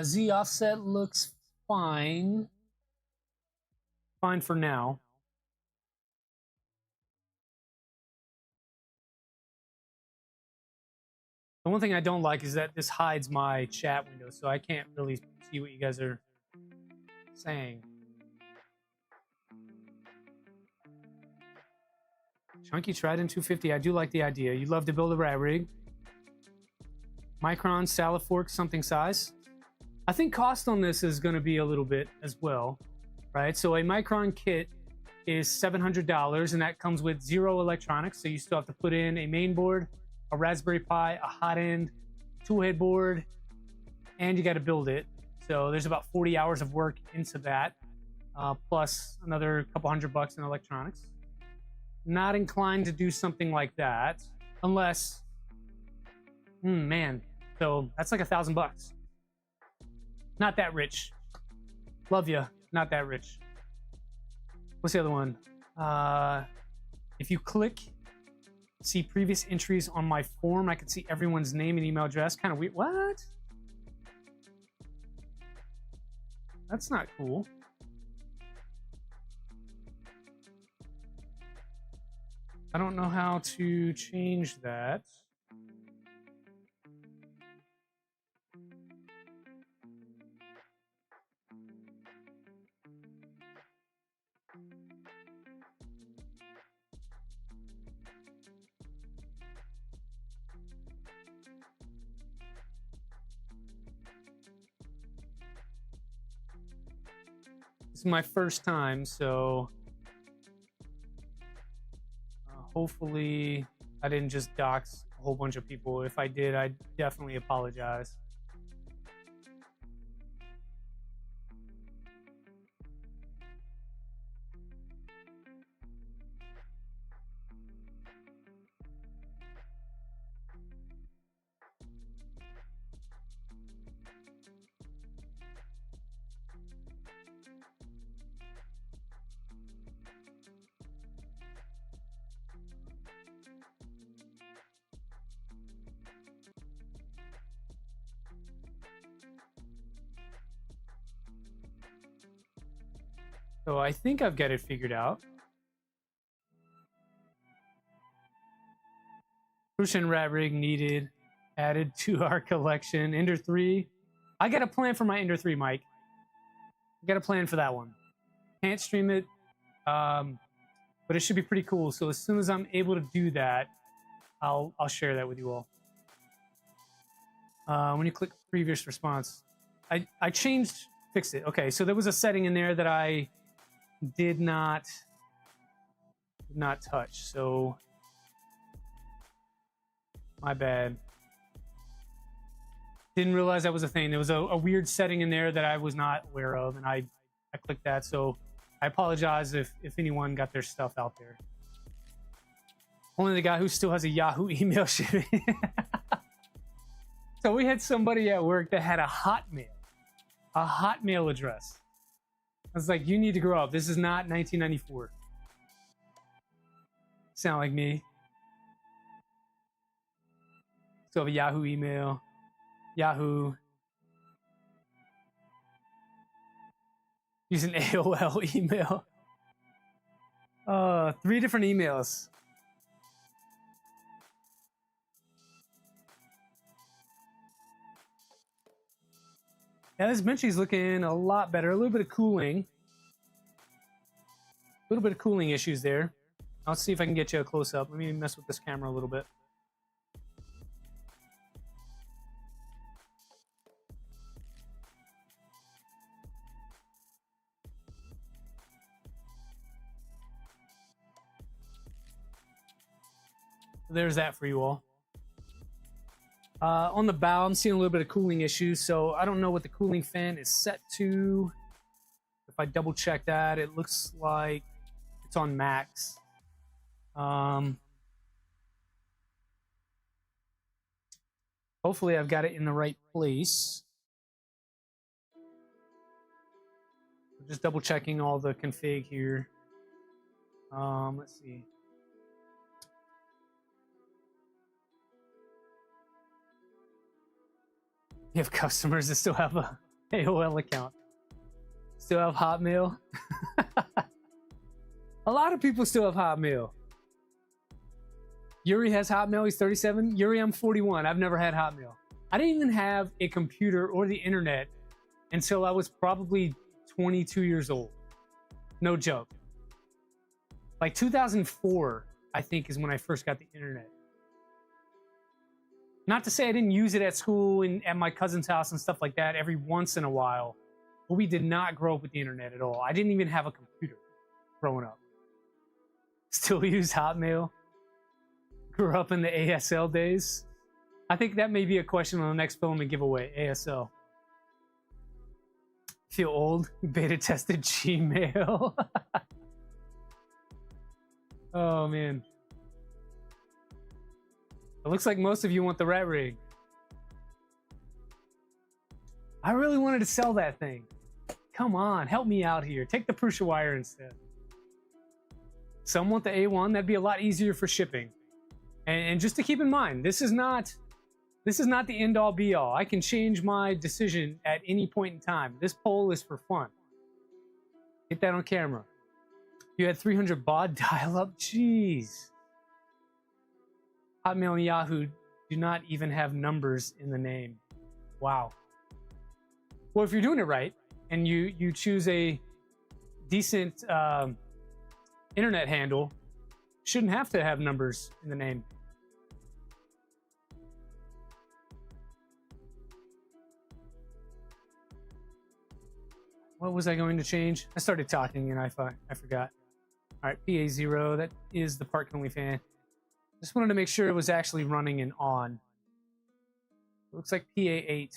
Z offset looks fine. Fine for now. The one thing I don't like is that this hides my chat window, so I can't really see what you guys are saying. Chunky Trident 250, I do like the idea. You'd love to build a rat rig. Micron salad fork, something size. I think cost on this is going to be a little bit as well, right? So a Micron kit is $700, and that comes with 0 electronics. So you still have to put in a main board, a Raspberry Pi, a hot end, tool head board, and you got to build it. So there's about 40 hours of work into that, plus another couple $100 in electronics. Not inclined to do something like that unless, man, so that's like $1,000. Not that rich. Love you, not that rich. What's the other one? If you click see previous entries on my form, I can see everyone's name and email address. Kind of weird. What? That's not cool. I don't know how to change that. It's my first time, so hopefully I didn't just dox a whole bunch of people. If I did, I definitely apologize. So I think I've got it figured out. Crucian rat rig needed, added to our collection. Ender 3. I got a plan for my Ender 3, Mike. I got a plan for that one. Can't stream it, but it should be pretty cool. So as soon as I'm able to do that, I'll share that with you all. When you click previous response, I changed, fixed it. Okay, so there was a setting in there that I did not touch. So my bad. Didn't realize that was a thing. There was a weird setting in there that I was not aware of, and I clicked that. So I apologize if anyone got their stuff out there. Only the guy who still has a Yahoo email shipping. So we had somebody at work that had a Hotmail address. I was like, you need to grow up. This is not 1994. Sound like me. So I have a Yahoo email. Yahoo. Use an AOL email. 3 different emails. Yeah, this benchy's looking a lot better. A little bit of cooling. A little bit of cooling issues there. I'll see if I can get you a close-up. Let me mess with this camera a little bit. There's that for you all. On the bow, I'm seeing a little bit of cooling issues, so I don't know what the cooling fan is set to. If I double check that, it looks like it's on max. Hopefully I've got it in the right place. Just double checking all the config here. Let's see. You have customers that still have a AOL account. Still have Hotmail. A lot of people still have Hotmail. Yuri has Hotmail. He's 37. Yuri, I'm 41. I've never had Hotmail. I didn't even have a computer or the internet until I was probably 22 years old. No joke. Like 2004, I think, is when I first got the internet. Not to say I didn't use it at school and at my cousin's house and stuff like that every once in a while, but we did not grow up with the internet at all. I didn't even have a computer growing up. Still use Hotmail. Grew up in the ASL days. I think that may be a question on the next Filament giveaway, ASL. Feel old? Beta tested Gmail. Oh, man. It looks like most of you want the rat rig. I really wanted to sell that thing. Come on, help me out here. Take the Prusa wire instead. Some want the A1. That'd be a lot easier for shipping. And just to keep in mind, this is not the end all be all. I can change my decision at any point in time. This poll is for fun. Get that on camera. You had 300 baud dial up. Jeez. Hotmail and Yahoo do not even have numbers in the name. Wow. Well, if you're doing it right and you choose a decent internet handle, shouldn't have to have numbers in the name. What was I going to change? I started talking and I forgot. All right, PA0, that is the part can only fan. Just wanted to make sure it was actually running and on. It looks like PA8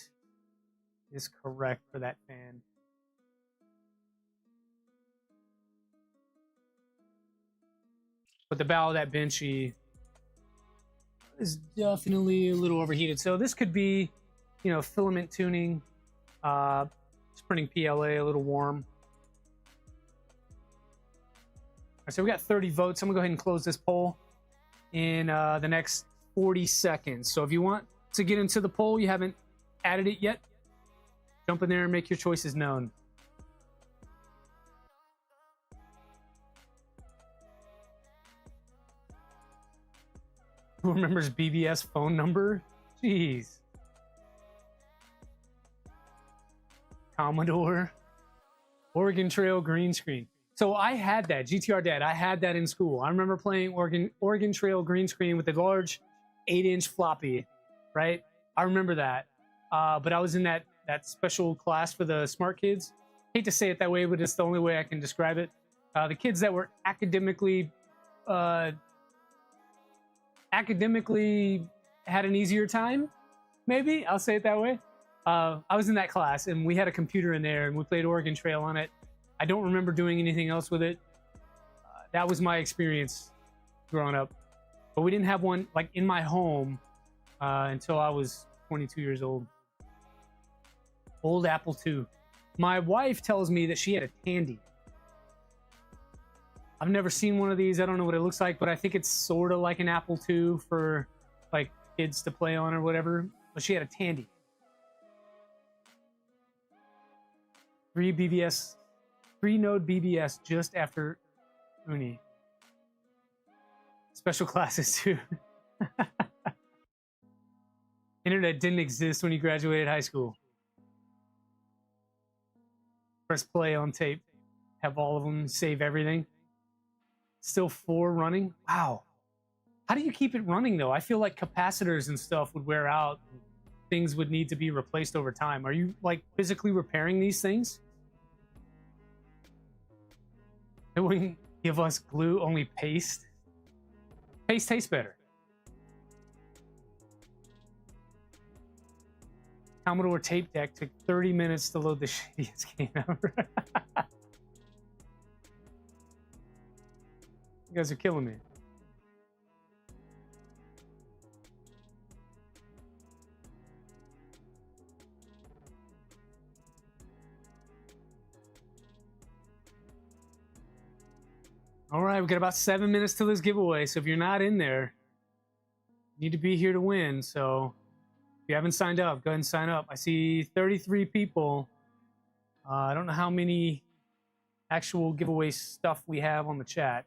is correct for that fan. But the bow of that Benchy is definitely a little overheated. So this could be, you know, filament tuning, just printing PLA a little warm. All right, so we got 30 votes. I'm gonna go ahead and close this poll in the next 40 seconds. So if you want to get into the poll, you haven't added it yet, jump in there and make your choices known. Who remembers BBS phone number? Jeez. Commodore. Oregon Trail green screen. So I had that, GTR Dad. I had that in school. I remember playing Oregon Trail green screen with the large 8-inch floppy, right? I remember that. But I was in that special class for the smart kids. Hate to say it that way, but it's the only way I can describe it. The kids that were academically had an easier time, maybe I'll say it that way. I was in that class and we had a computer in there and we played Oregon Trail on it. I don't remember doing anything else with it. That was my experience growing up, but we didn't have one like in my home until I was 22 years old. Old Apple II. My wife tells me that she had a Tandy. I've never seen one of these. I don't know what it looks like, but I think it's sort of like an Apple II for like kids to play on or whatever. But she had a Tandy. 3-node BBS just after Uni. Special classes too. Internet didn't exist when you graduated high school. Press play on tape. Have all of them, save everything. Still 4 running. Wow. How do you keep it running though? I feel like capacitors and stuff would wear out. Things would need to be replaced over time. Are you like physically repairing these things? It wouldn't give us glue, only paste. Paste tastes better. Commodore tape deck took 30 minutes to load the shittiest game ever. You guys are killing me. All right, we got about 7 minutes till this giveaway. So if you're not in there, you need to be here to win. So if you haven't signed up, go ahead and sign up. I see 33 people. I don't know how many actual giveaway stuff we have on the chat.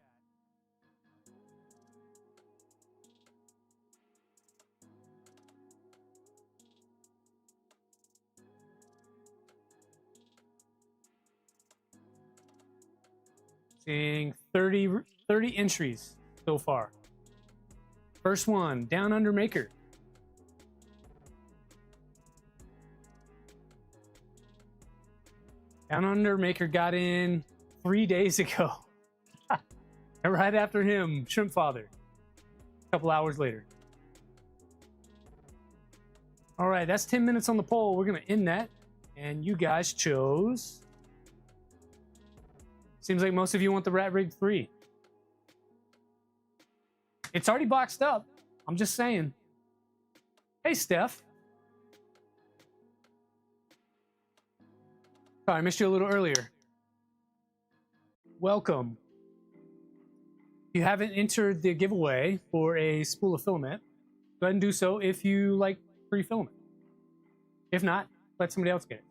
Seeing 30 entries so far. First one, Down Under Maker. Down Under Maker got in 3 days ago. And right after him, Shrimp Father. A couple hours later. All right, that's 10 minutes on the poll. We're going to end that. And you guys chose... Seems like most of you want the Rat Rig 3. It's already boxed up. I'm just saying. Hey, Steph. Sorry, I missed you a little earlier. Welcome. If you haven't entered the giveaway for a spool of filament, go ahead and do so if you like free filament. If not, let somebody else get it.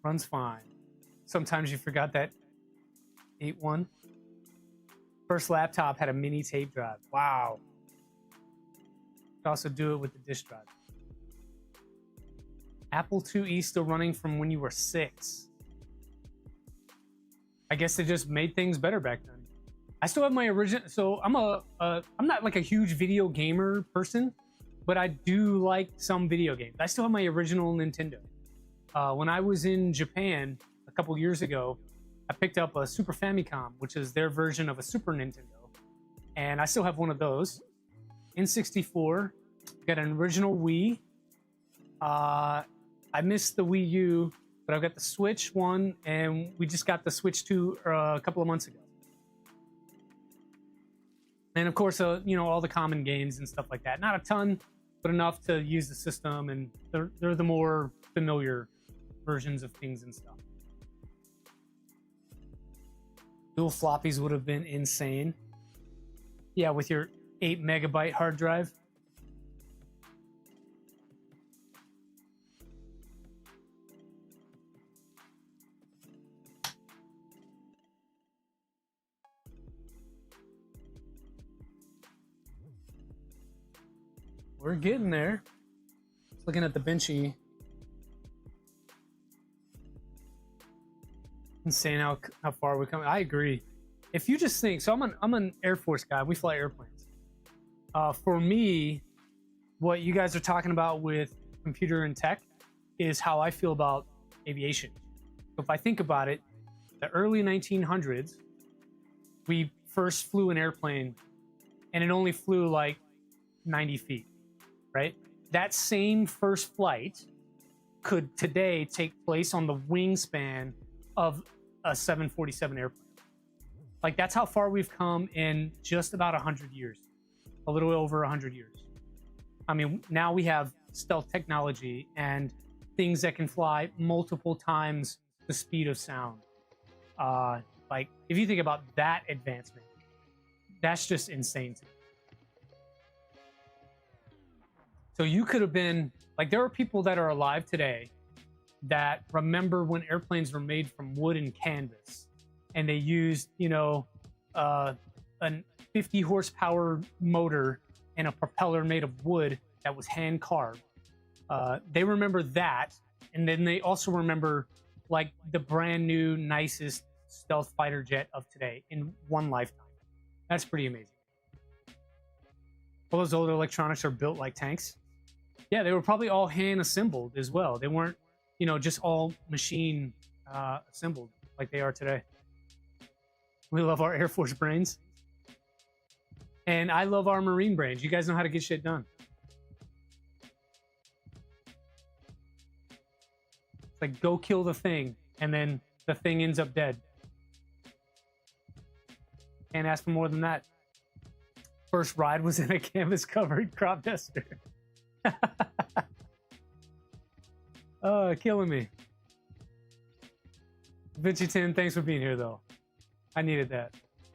Runs fine. Sometimes you forgot that 8-1. First laptop had a mini tape drive. Wow. You could also do it with the disk drive. Apple IIe still running from when you were 6. I guess they just made things better back then. I still have my original. So I'm not like a huge video gamer person, but I do like some video games. I still have my original Nintendo. When I was in Japan a couple years ago, I picked up a Super Famicom, which is their version of a Super Nintendo, and I still have one of those. N64, got an original Wii. I missed the Wii U, but I've got the Switch one, and we just got the Switch 2 a couple of months ago. And of course, you know, all the common games and stuff like that. Not a ton, but enough to use the system, and they're the more familiar versions of things and stuff. Dual floppies would have been insane. Yeah, with your 8 megabyte hard drive. We're getting there. Looking at the Benchy. Insane how far we're coming. I agree. If you just think, so I'm an Air Force guy. We fly airplanes. For me, what you guys are talking about with computer and tech is how I feel about aviation. So if I think about it, the early 1900s, we first flew an airplane, and it only flew like 90 feet. Right? That same first flight could today take place on the wingspan of a 747 airplane. Like, that's how far we've come in just about 100 years, a little over 100 years. I mean, now we have stealth technology and things that can fly multiple times the speed of sound. Like, if you think about that advancement, that's just insane to me. So you could have been, like, there are people that are alive today that remember when airplanes were made from wood and canvas, and they used, you know, a 50 horsepower motor and a propeller made of wood that was hand carved. They remember that, and then they also remember, like, the brand new, nicest stealth fighter jet of today in one lifetime. That's pretty amazing. All those older electronics are built like tanks. Yeah, they were probably all hand assembled as well. They weren't, you know, just all machine assembled like they are today. We love our Air Force brains. And I love our Marine brains. You guys know how to get shit done. It's like, go kill the thing, and then the thing ends up dead. Can't ask for more than that. First ride was in a canvas-covered crop duster. Oh, killing me. Vinci 10, thanks for being here, though. I needed that.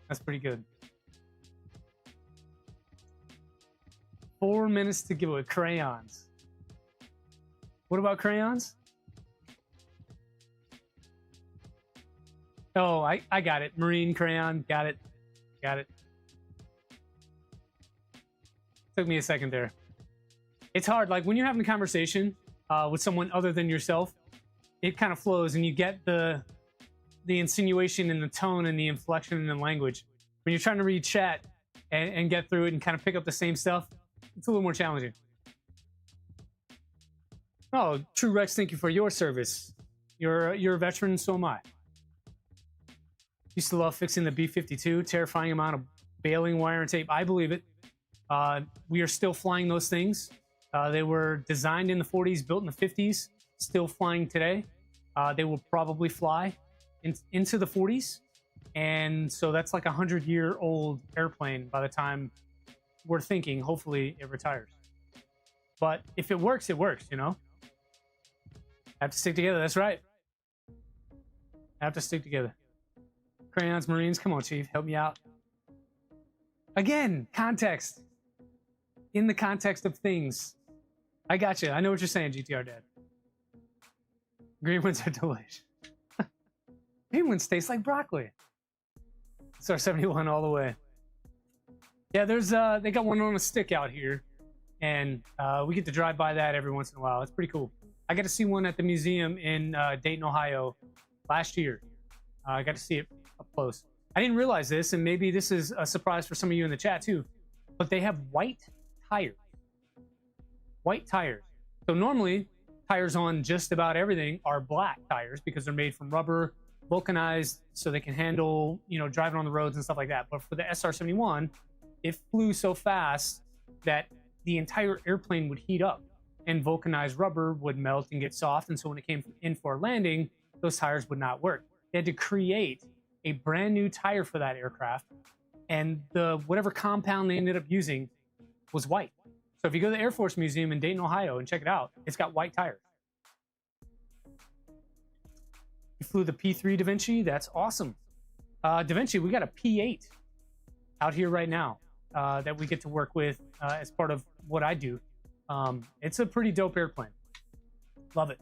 That's pretty good. 4 minutes to give away crayons. What about crayons? Oh, I got it. Marine crayon. Got it. Got it. Took me a second there. It's hard. Like, when you're having a conversation with someone other than yourself, it kind of flows, and you get the insinuation and the tone and the inflection in the language. When you're trying to read chat and get through it and kind of pick up the same stuff, it's a little more challenging. Oh, True Rex, thank you for your service. You're a veteran, so am I. Used to love fixing the B-52, terrifying amount of baling wire and tape. I believe it. We are still flying those things. They were designed in the 40s, built in the 50s, still flying today. They will probably fly into the 40s. And so that's like a 100-year-old airplane by the time we're thinking, hopefully, it retires. But if it works, you know? Have to stick together. That's right. Have to stick together. Crayons, Marines. Come on, Chief. Help me out. Again, context. In the context of things. I got you. I know what you're saying, GTR Dad. Green ones are delicious. Green ones taste like broccoli. Star 71 all the way. Yeah, there's they got one on a stick out here, and we get to drive by that every once in a while. It's pretty cool. I got to see one at the museum in Dayton, Ohio last year. I got to see it up close. I didn't realize this, and maybe this is a surprise for some of you in the chat too, but they have white tires. white tires. So normally, tires on just about everything are black tires because they're made from rubber, vulcanized, so they can handle, driving on the roads and stuff like that. But for the SR-71, it flew so fast that the entire airplane would heat up, and vulcanized rubber would melt and get soft. And so when it came in for a landing, those tires would not work. They had to create a brand new tire for that aircraft, and whatever compound they ended up using was white. So if you go to the Air Force Museum in Dayton, Ohio, and check it out, it's got white tires. You flew the P3 Da Vinci. That's awesome. Da Vinci, we got a P8 out here right now that we get to work with as part of what I do. It's a pretty dope airplane. Love it.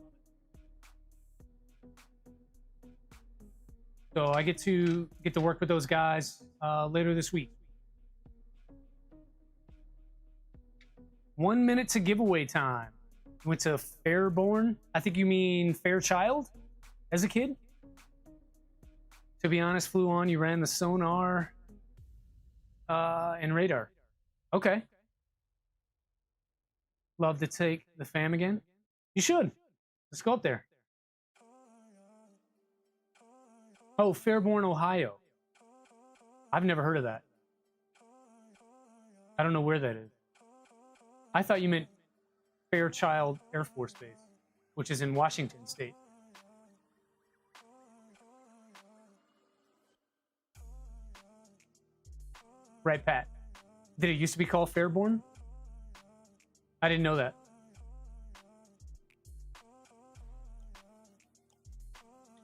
So I get to work with those guys later this week. 1 minute to giveaway time. Went to Fairborn. I think you mean Fairchild as a kid. To be honest, flew on. You ran the sonar and radar. Okay. Love to take the fam again. You should. Let's go up there. Oh, Fairborn, Ohio. I've never heard of that. I don't know where that is. I thought you meant Fairchild Air Force Base, which is in Washington State. Right, Pat. Did it used to be called Fairborn? I didn't know that.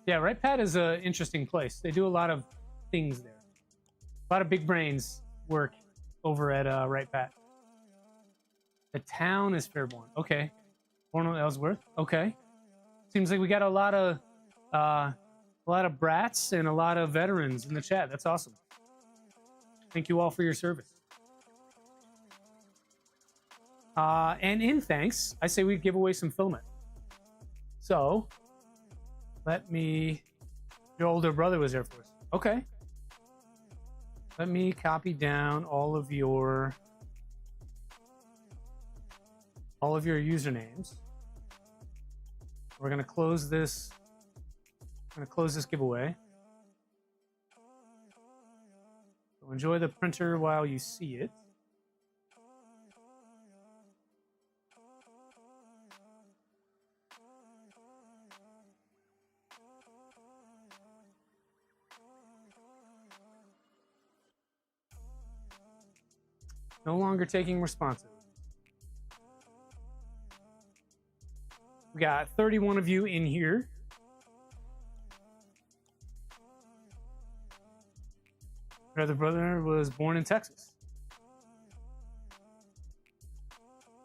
Yeah, Right Pat is an interesting place. They do a lot of things there. A lot of big brains work over at Right Pat. The town is Fairborn. Okay. Cornwall Ellsworth. Okay. Seems like we got a lot of brats and a lot of veterans in the chat. That's awesome. Thank you all for your service. And in thanks, I say we give away some filament. So, your older brother was Air Force. Okay. Let me copy down all of your usernames. We're gonna close this. Giveaway. So enjoy the printer while you see it. No longer taking responses. We got 31 of you in here. Your other brother was born in Texas.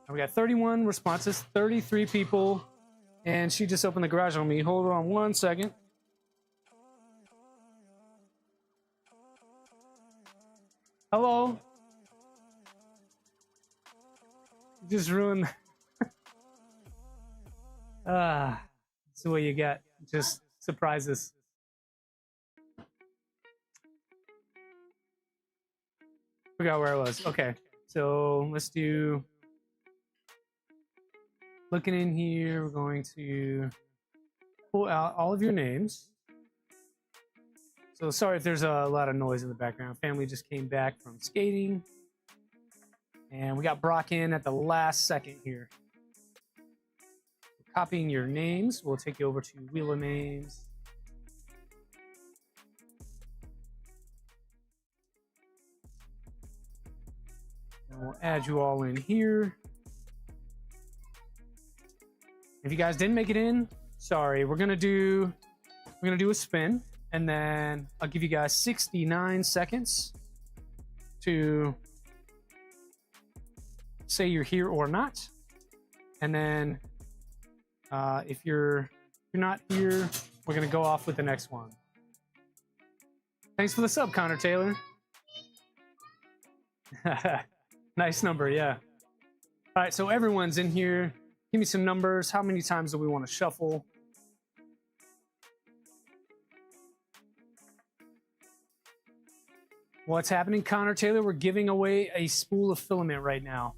And we got 31 responses, 33 people, and she just opened the garage on me. Hold on one second. Hello. Just ruined. That's the way you get. Just surprises. Forgot where I was. Okay, so let's do. Looking in here, we're going to pull out all of your names. So sorry if there's a lot of noise in the background. Family just came back from skating. And we got Brock in at the last second here. Copying your names. We'll take you over to Wheel of Names. And we'll add you all in here. If you guys didn't make it in, sorry. We're gonna do a spin, and then I'll give you guys 69 seconds to say you're here or not. And then if you're not here, we're gonna go off with the next one. Thanks for the sub, Connor Taylor. Nice number, yeah. All right, so everyone's in here. Give me some numbers. How many times do we want to shuffle? What's happening, Connor Taylor? We're giving away a spool of filament right now.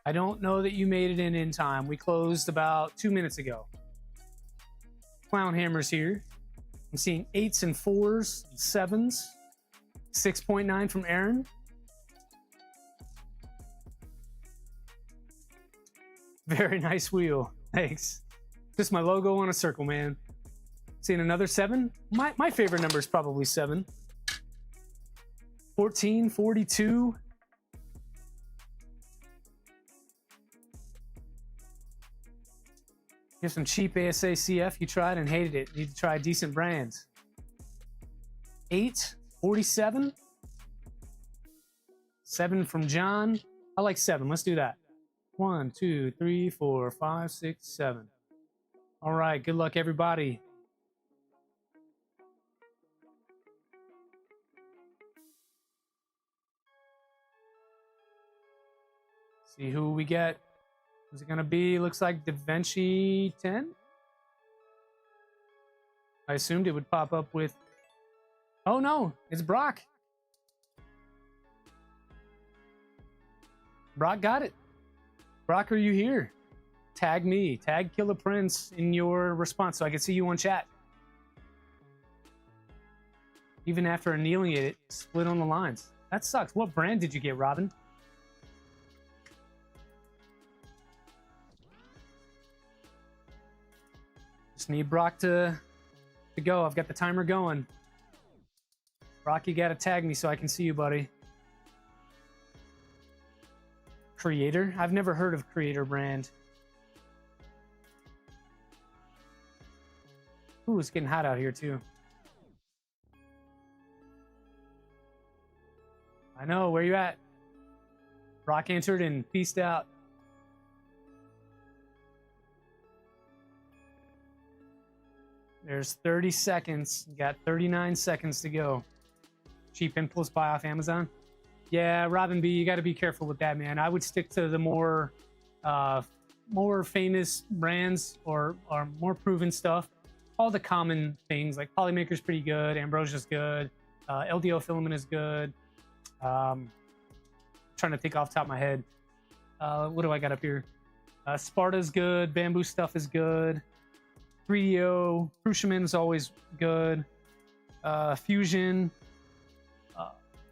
I don't know that you made it in time. We closed about 2 minutes ago. Clown hammers here. I'm seeing 8s and 4s, 7s. 6.9 from Aaron. Very nice wheel. Thanks. Just my logo on a circle, man. Seeing another 7. My favorite number is probably 7. 14, 42. Here's some cheap ASA CF you tried and hated it. Need to try decent brands. 8, 47. 7 from John. I like 7. Let's do that. 1, 2, 3, 4, 5, 6, 7. All right. Good luck, everybody. See who we get. Who's it going to be? Looks like Da Vinci 10. I assumed it would pop up with... Oh, no. It's Brock. Brock got it. Brock, are you here? Tag me. Tag Killer Prince in your response so I can see you on chat. Even after annealing it, it split on the lines. That sucks. What brand did you get, Robin? Just need Brock to go. I've got the timer going. Brock, you gotta tag me so I can see you, buddy. Creator? I've never heard of Creator brand. Ooh, it's getting hot out here too. I know, where you at? Brock entered and peaced out. There's 30 seconds. You got 39 seconds to go. Cheap impulse buy off Amazon. Yeah, Robin B, you got to be careful with that, man. I would stick to the more famous brands or more proven stuff. All the common things like Polymaker's pretty good, Ambrosia's good, LDO Filament is good. Trying to think off the top of my head. What do I got up here? Sparta's good. Bamboo Stuff is good. 3DO. Cruciaman is always good. Fusion.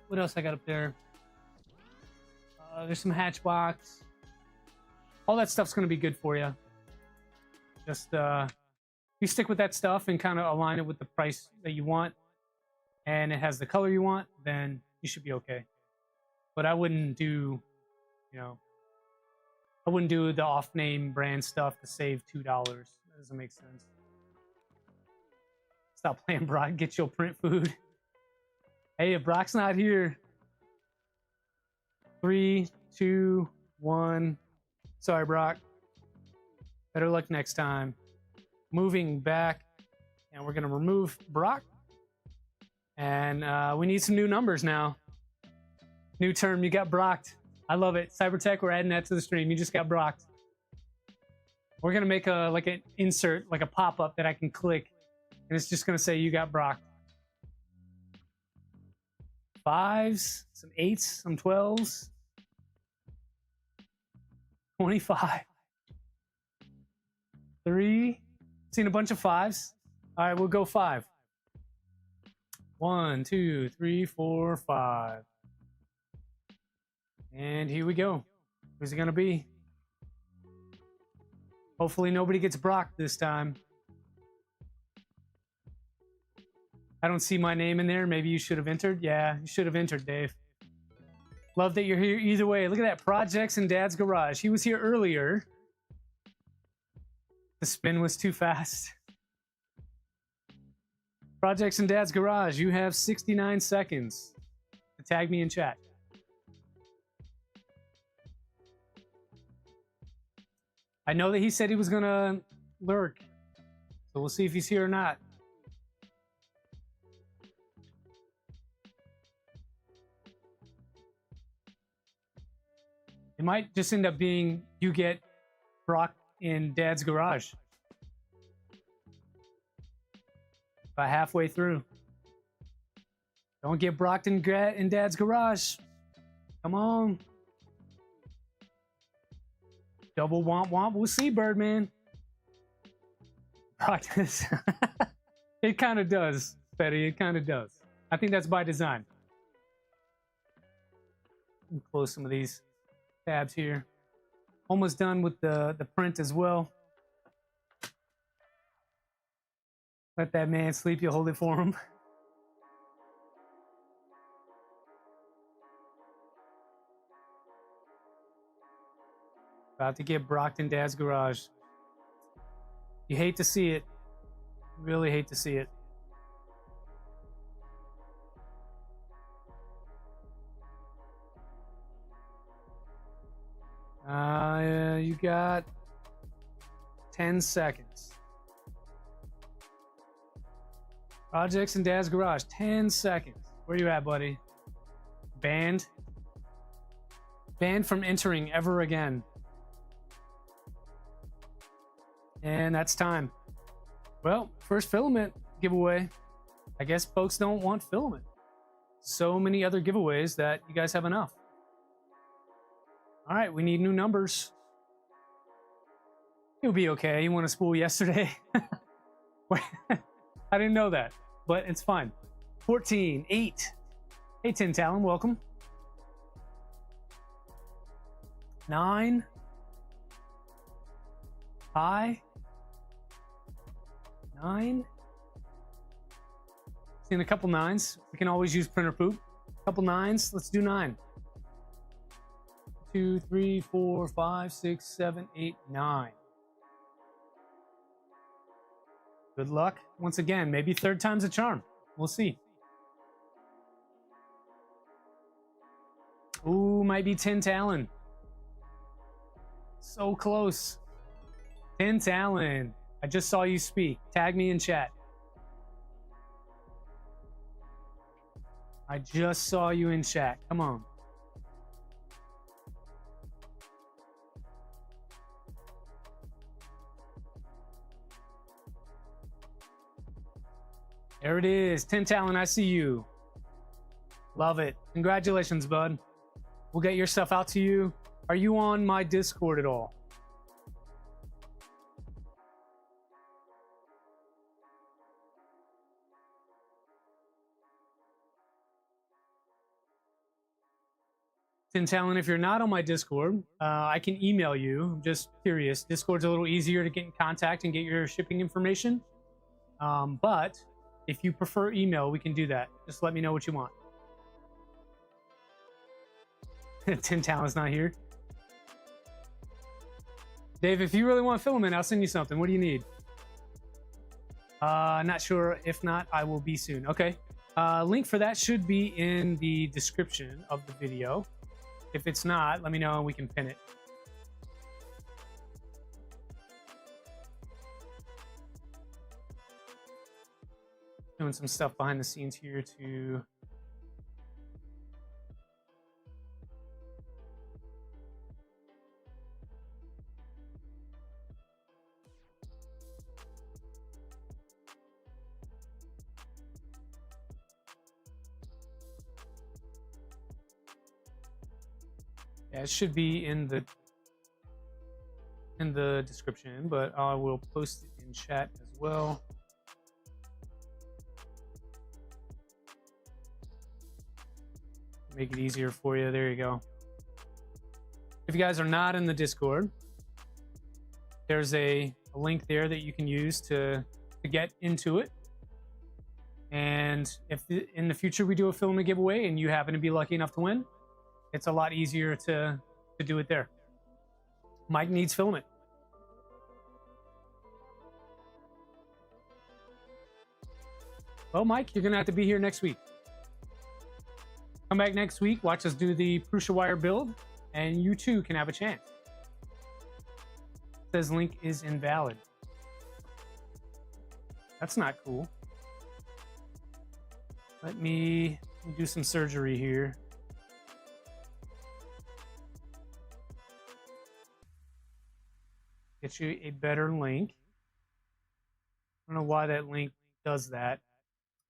What else I got up there? There's some Hatchbox. All that stuff's going to be good for you. Just you stick with that stuff and kind of align it with the price that you want, and it has the color you want, then you should be okay. But I wouldn't do, I wouldn't do the off-name brand stuff to save $2. That doesn't make sense. Stop playing Brock. Get your print food. Hey, if Brock's not here. 3, 2, 1. Sorry, Brock. Better luck next time. Moving back, and we're gonna remove Brock. And we need some new numbers now. New term, you got Brocked. I love it. Cybertech, we're adding that to the stream. You just got Brocked. We're gonna make an insert, like a pop-up that I can click, and it's just gonna say you got Brocked. 5s, some 8s, some 12s. 25. 3. Seen a bunch of 5s. All right, we'll go 5. 1, 2, 3, 4, 5. And here we go. Who's it gonna be? Hopefully nobody gets Brock this time. I don't see my name in there. Maybe you should have entered. Yeah, you should have entered, Dave. Love that you're here either way. Look at that. Projects in Dad's Garage. He was here earlier. The spin was too fast. Projects in Dad's Garage. You have 69 seconds to tag me in chat. I know that he said he was going to lurk. So we'll see if he's here or not. It might just end up being you get Brock in Dad's Garage. About halfway through. Don't get Brock in Dad's Garage. Come on. Double womp womp. We'll see, Birdman. Practice. It kind of does, Betty. It kind of does. I think that's by design. Close some of these tabs here. Almost done with the print as well. Let that man sleep. You'll hold it for him. About to get Brockton Dad's garage. You hate to see it. Really hate to see it. You got 10 seconds. Projects in Dad's garage, 10 seconds. Where you at, buddy? Banned? Banned from entering ever again. And that's time. Well, first filament giveaway. I guess folks don't want filament. So many other giveaways that you guys have enough. All right, we need new numbers. You'll be okay. You won a spool yesterday. I didn't know that, but it's fine. 14, 8. Hey, Tin Talon, welcome. 9. High. 9. Seeing a couple 9s. We can always use printer poop. Couple 9s. Let's do 9. 2, 3, 4, 5, 6, 7, 8, 9. Good luck. Once again, maybe third time's a charm. We'll see. Ooh, might be Tin Talon. So close. Tin Talon. I just saw you speak. Tag me in chat. I just saw you in chat. Come on. There it is. Tin Talon, I see you. Love it. Congratulations, bud. We'll get your stuff out to you. Are you on my Discord at all? Tin Talon, if you're not on my Discord, I can email you. I'm just curious. Discord's a little easier to get in contact and get your shipping information. But if you prefer email, we can do that. Just let me know what you want. Tin Talon's not here. Dave, if you really want filament, I'll send you something. What do you need? Not sure. If not, I will be soon. Okay. Link for that should be in the description of the video. If it's not, let me know and we can pin it. Doing some stuff behind the scenes here to yeah, it should be in the description, but I will post it in chat as well. Make it easier for you. There you go. If you guys are not in the Discord, there's a link there that you can use to get into it. And if in the future we do a filament giveaway and you happen to be lucky enough to win, it's a lot easier to do it there. Mike needs filament. Well, Mike, you're going to have to be here next week. Come back next week, watch us do the Prusa wire build, and you too can have a chance. It says link is invalid. That's not cool. Let me do some surgery here. Get you a better link. I don't know why that link does that.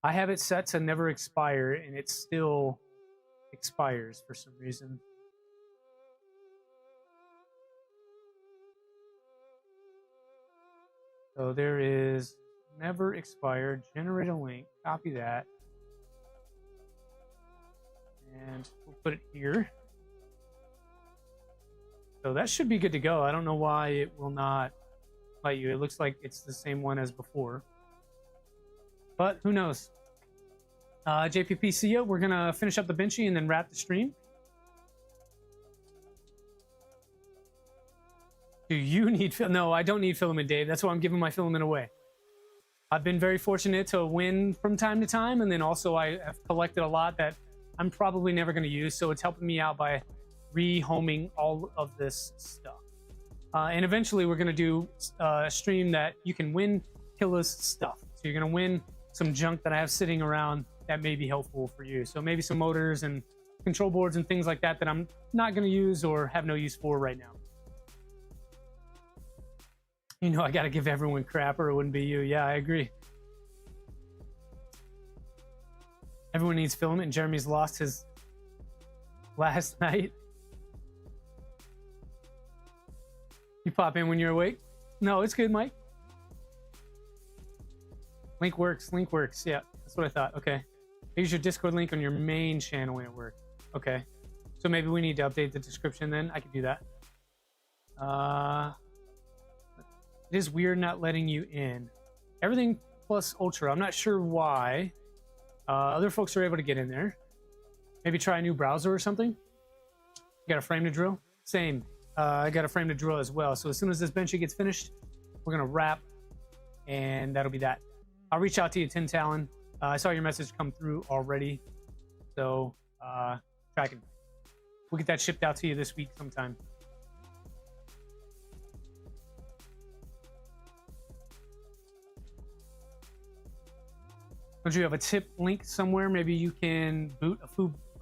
I have it set to never expire, and it still expires for some reason. So there is never expired. Generate a link. Copy that. And we'll put it here. So that should be good to go. I don't know why it will not let you. It looks like it's the same one as before. But who knows? JPP, see ya. We're going to finish up the Benchy and then wrap the stream. Do you need No, I don't need filament, Dave. That's why I'm giving my filament away. I've been very fortunate to win from time to time, and then also I have collected a lot that I'm probably never going to use, so it's helping me out by rehoming all of this stuff. And eventually we're going to do a stream that you can win Killa's stuff. So you're going to win some junk that I have sitting around that may be helpful for you. So maybe some motors and control boards and things like that that I'm not going to use or have no use for right now. You know, I got to give everyone crap or it wouldn't be you. Yeah, I agree. Everyone needs filament, and Jeremy's lost his last night. You pop in when you're awake? No, it's good, Mike. Link works. Link works. Yeah, that's what I thought. Okay. Use your Discord link on your main channel when it works. Okay. So maybe we need to update the description then. I could do that. It is weird not letting you in. Everything plus Ultra. I'm not sure why. Other folks are able to get in there. Maybe try a new browser or something. You got a frame to drill? Same. I got a frame to drill as well. So as soon as this Benchy gets finished, we're going to wrap. And that'll be that. I'll reach out to you, Tin Talon. I saw your message come through already. So, tracking. We'll get that shipped out to you this week sometime. Don't you have a tip link somewhere? Maybe you can boot a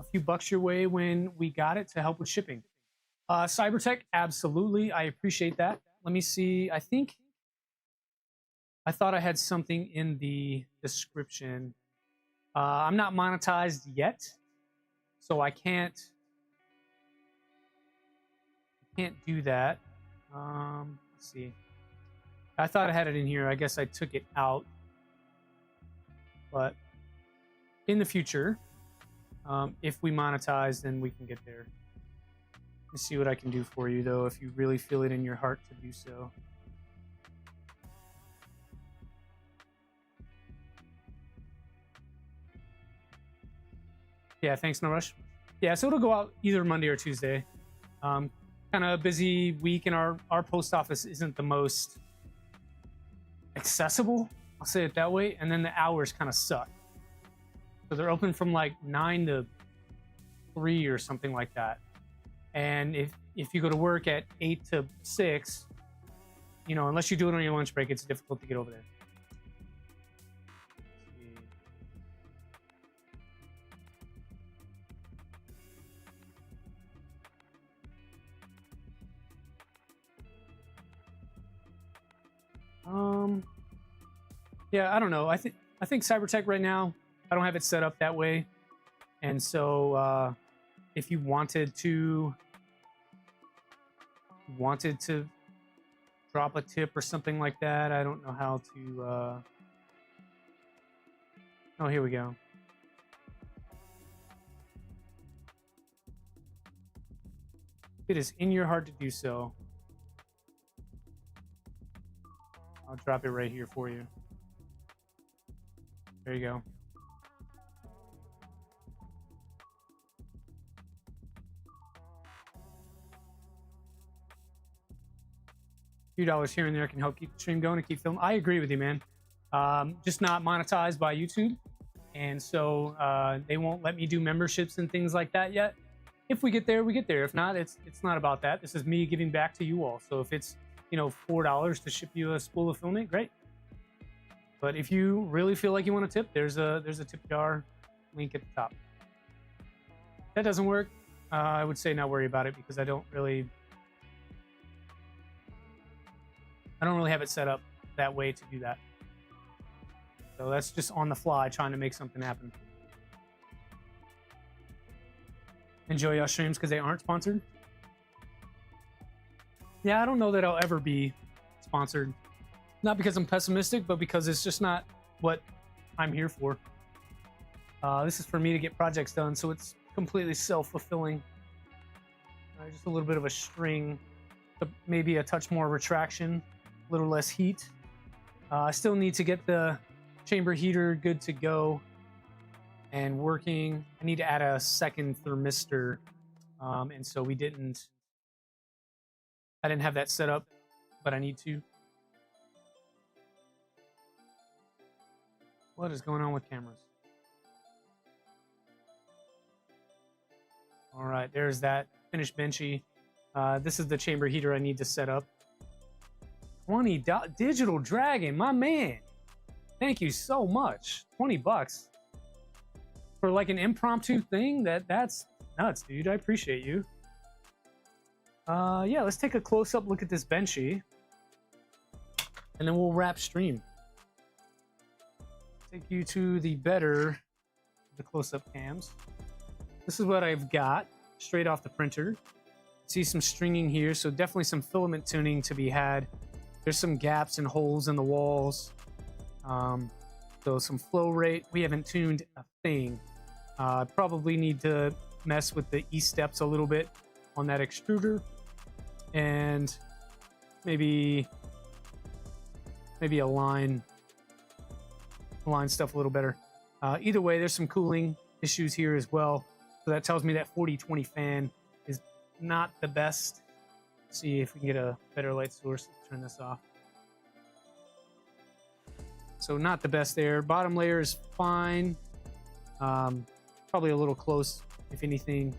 few bucks your way when we got it to help with shipping. Cybertech, absolutely. I appreciate that. Let me see. I thought I had something in the description. I'm not monetized yet, so I can't do that. Let's see. I thought I had it in here. I guess I took it out. But in the future, if we monetize, then we can get there. Let's see what I can do for you, though, if you really feel it in your heart to do so. Yeah, thanks, No Rush. Yeah, so it'll go out either Monday or Tuesday. Kind of a busy week, and our post office isn't the most accessible. I'll say it that way. And then the hours kind of suck. So they're open from like 9 to 3 or something like that. And if you go to work at 8 to 6, you know, unless you do it on your lunch break, it's difficult to get over there. Yeah, I don't know. I think Cybertech right now, I don't have it set up that way. And so if you wanted to drop a tip or something like that, I don't know how to oh, here we go. It is in your heart to do so. I'll drop it right here for you. There you go. A few dollars here and there can help keep the stream going and keep filming. I agree with you, man. Just not monetized by YouTube. And so they won't let me do memberships and things like that yet. If we get there, we get there. If not, it's not about that. This is me giving back to you all. So if it's, you know, $4 to ship you a spool of filament, great. But if you really feel like you want a tip, there's a tip jar link at the top. If that doesn't work, I would say not worry about it because I don't really have it set up that way to do that. So that's just on the fly trying to make something happen. Enjoy your streams because they aren't sponsored. Yeah, I don't know that I'll ever be sponsored. Not because I'm pessimistic, but because it's just not what I'm here for. This is for me to get projects done, so it's completely self-fulfilling. Just a little bit of a string, maybe a touch more retraction, a little less heat. I still need to get the chamber heater good to go and working. I need to add a second thermistor, and so I didn't have that set up, but I need to. What is going on with cameras? All right, there's that finished benchy. This is the chamber heater I need to set up. 20 Digital Dragon, my man. Thank you so much. 20 bucks for like an impromptu thing. That's nuts, dude. I appreciate you. Yeah, let's take a close-up look at this benchy, and then we'll wrap stream. Take you to the close-up cams. This is what I've got straight off the printer. See some stringing here, so definitely some filament tuning to be had. There's some gaps and holes in the walls. So some flow rate. We haven't tuned a thing. Probably need to mess with the E-steps a little bit on that extruder, and maybe align stuff a little better. Either way, there's some cooling issues here as well. So that tells me that 4020 fan is not the best. Let's see if we can get a better light source. Let's turn this off. So not the best there. Bottom layer is fine. Probably a little close, if anything.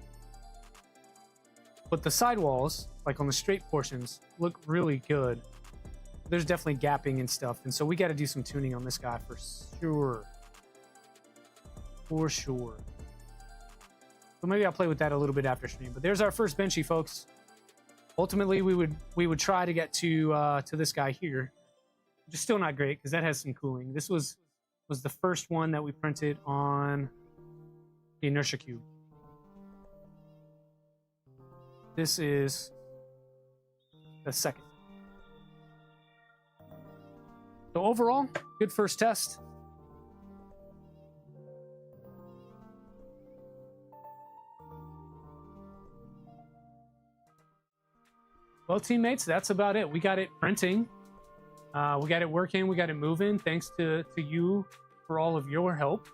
But the sidewalls, like on the straight portions, look really good. There's definitely gapping and stuff, and so we got to do some tuning on this guy for sure. For sure. So maybe I'll play with that a little bit after stream. But there's our first benchy, folks. Ultimately, we would try to get to this guy here, which is still not great because that has some cooling. This was the first one that we printed on the inertia cube. This is the second. So overall, good first test. Well, teammates, that's about it. We got it printing. We got it working. We got it moving. Thanks to you for all of your help.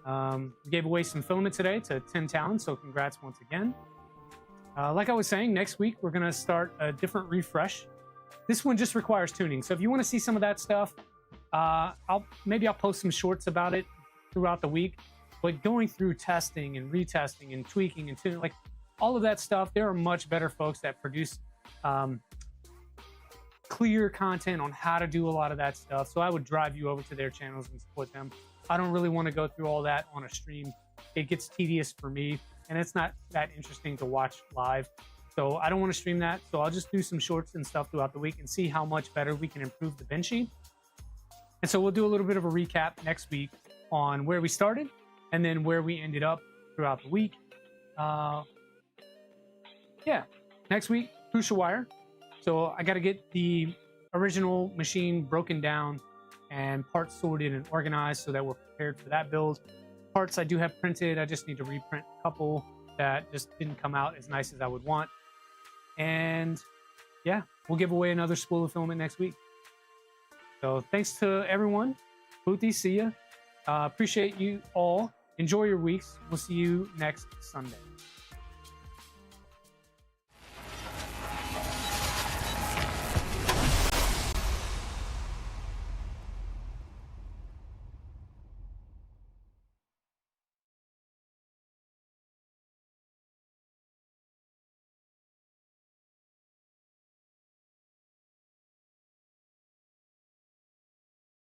We gave away some filament today to 10 talents, so congrats once again. Like I was saying, next week we're going to start a different refresh. This one just requires tuning. So if you want to see some of that stuff, maybe I'll post some shorts about it throughout the week. But going through testing and retesting and tweaking and tuning, like all of that stuff, there are much better folks that produce clear content on how to do a lot of that stuff. So I would drive you over to their channels and support them. I don't really want to go through all that on a stream. It gets tedious for me, and it's not that interesting to watch live. So I don't want to stream that. So I'll just do some shorts and stuff throughout the week and see how much better we can improve the benchy. And so we'll do a little bit of a recap next week on where we started and then where we ended up throughout the week. Yeah, next week, crucial wire. So I got to get the original machine broken down and parts sorted and organized so that we're prepared for that build. Parts I do have printed. I just need to reprint a couple that just didn't come out as nice as I would want. And yeah, we'll give away another spool of filament next week. So thanks to everyone. Booty, see ya. Appreciate you all. Enjoy your weeks. We'll see you next Sunday.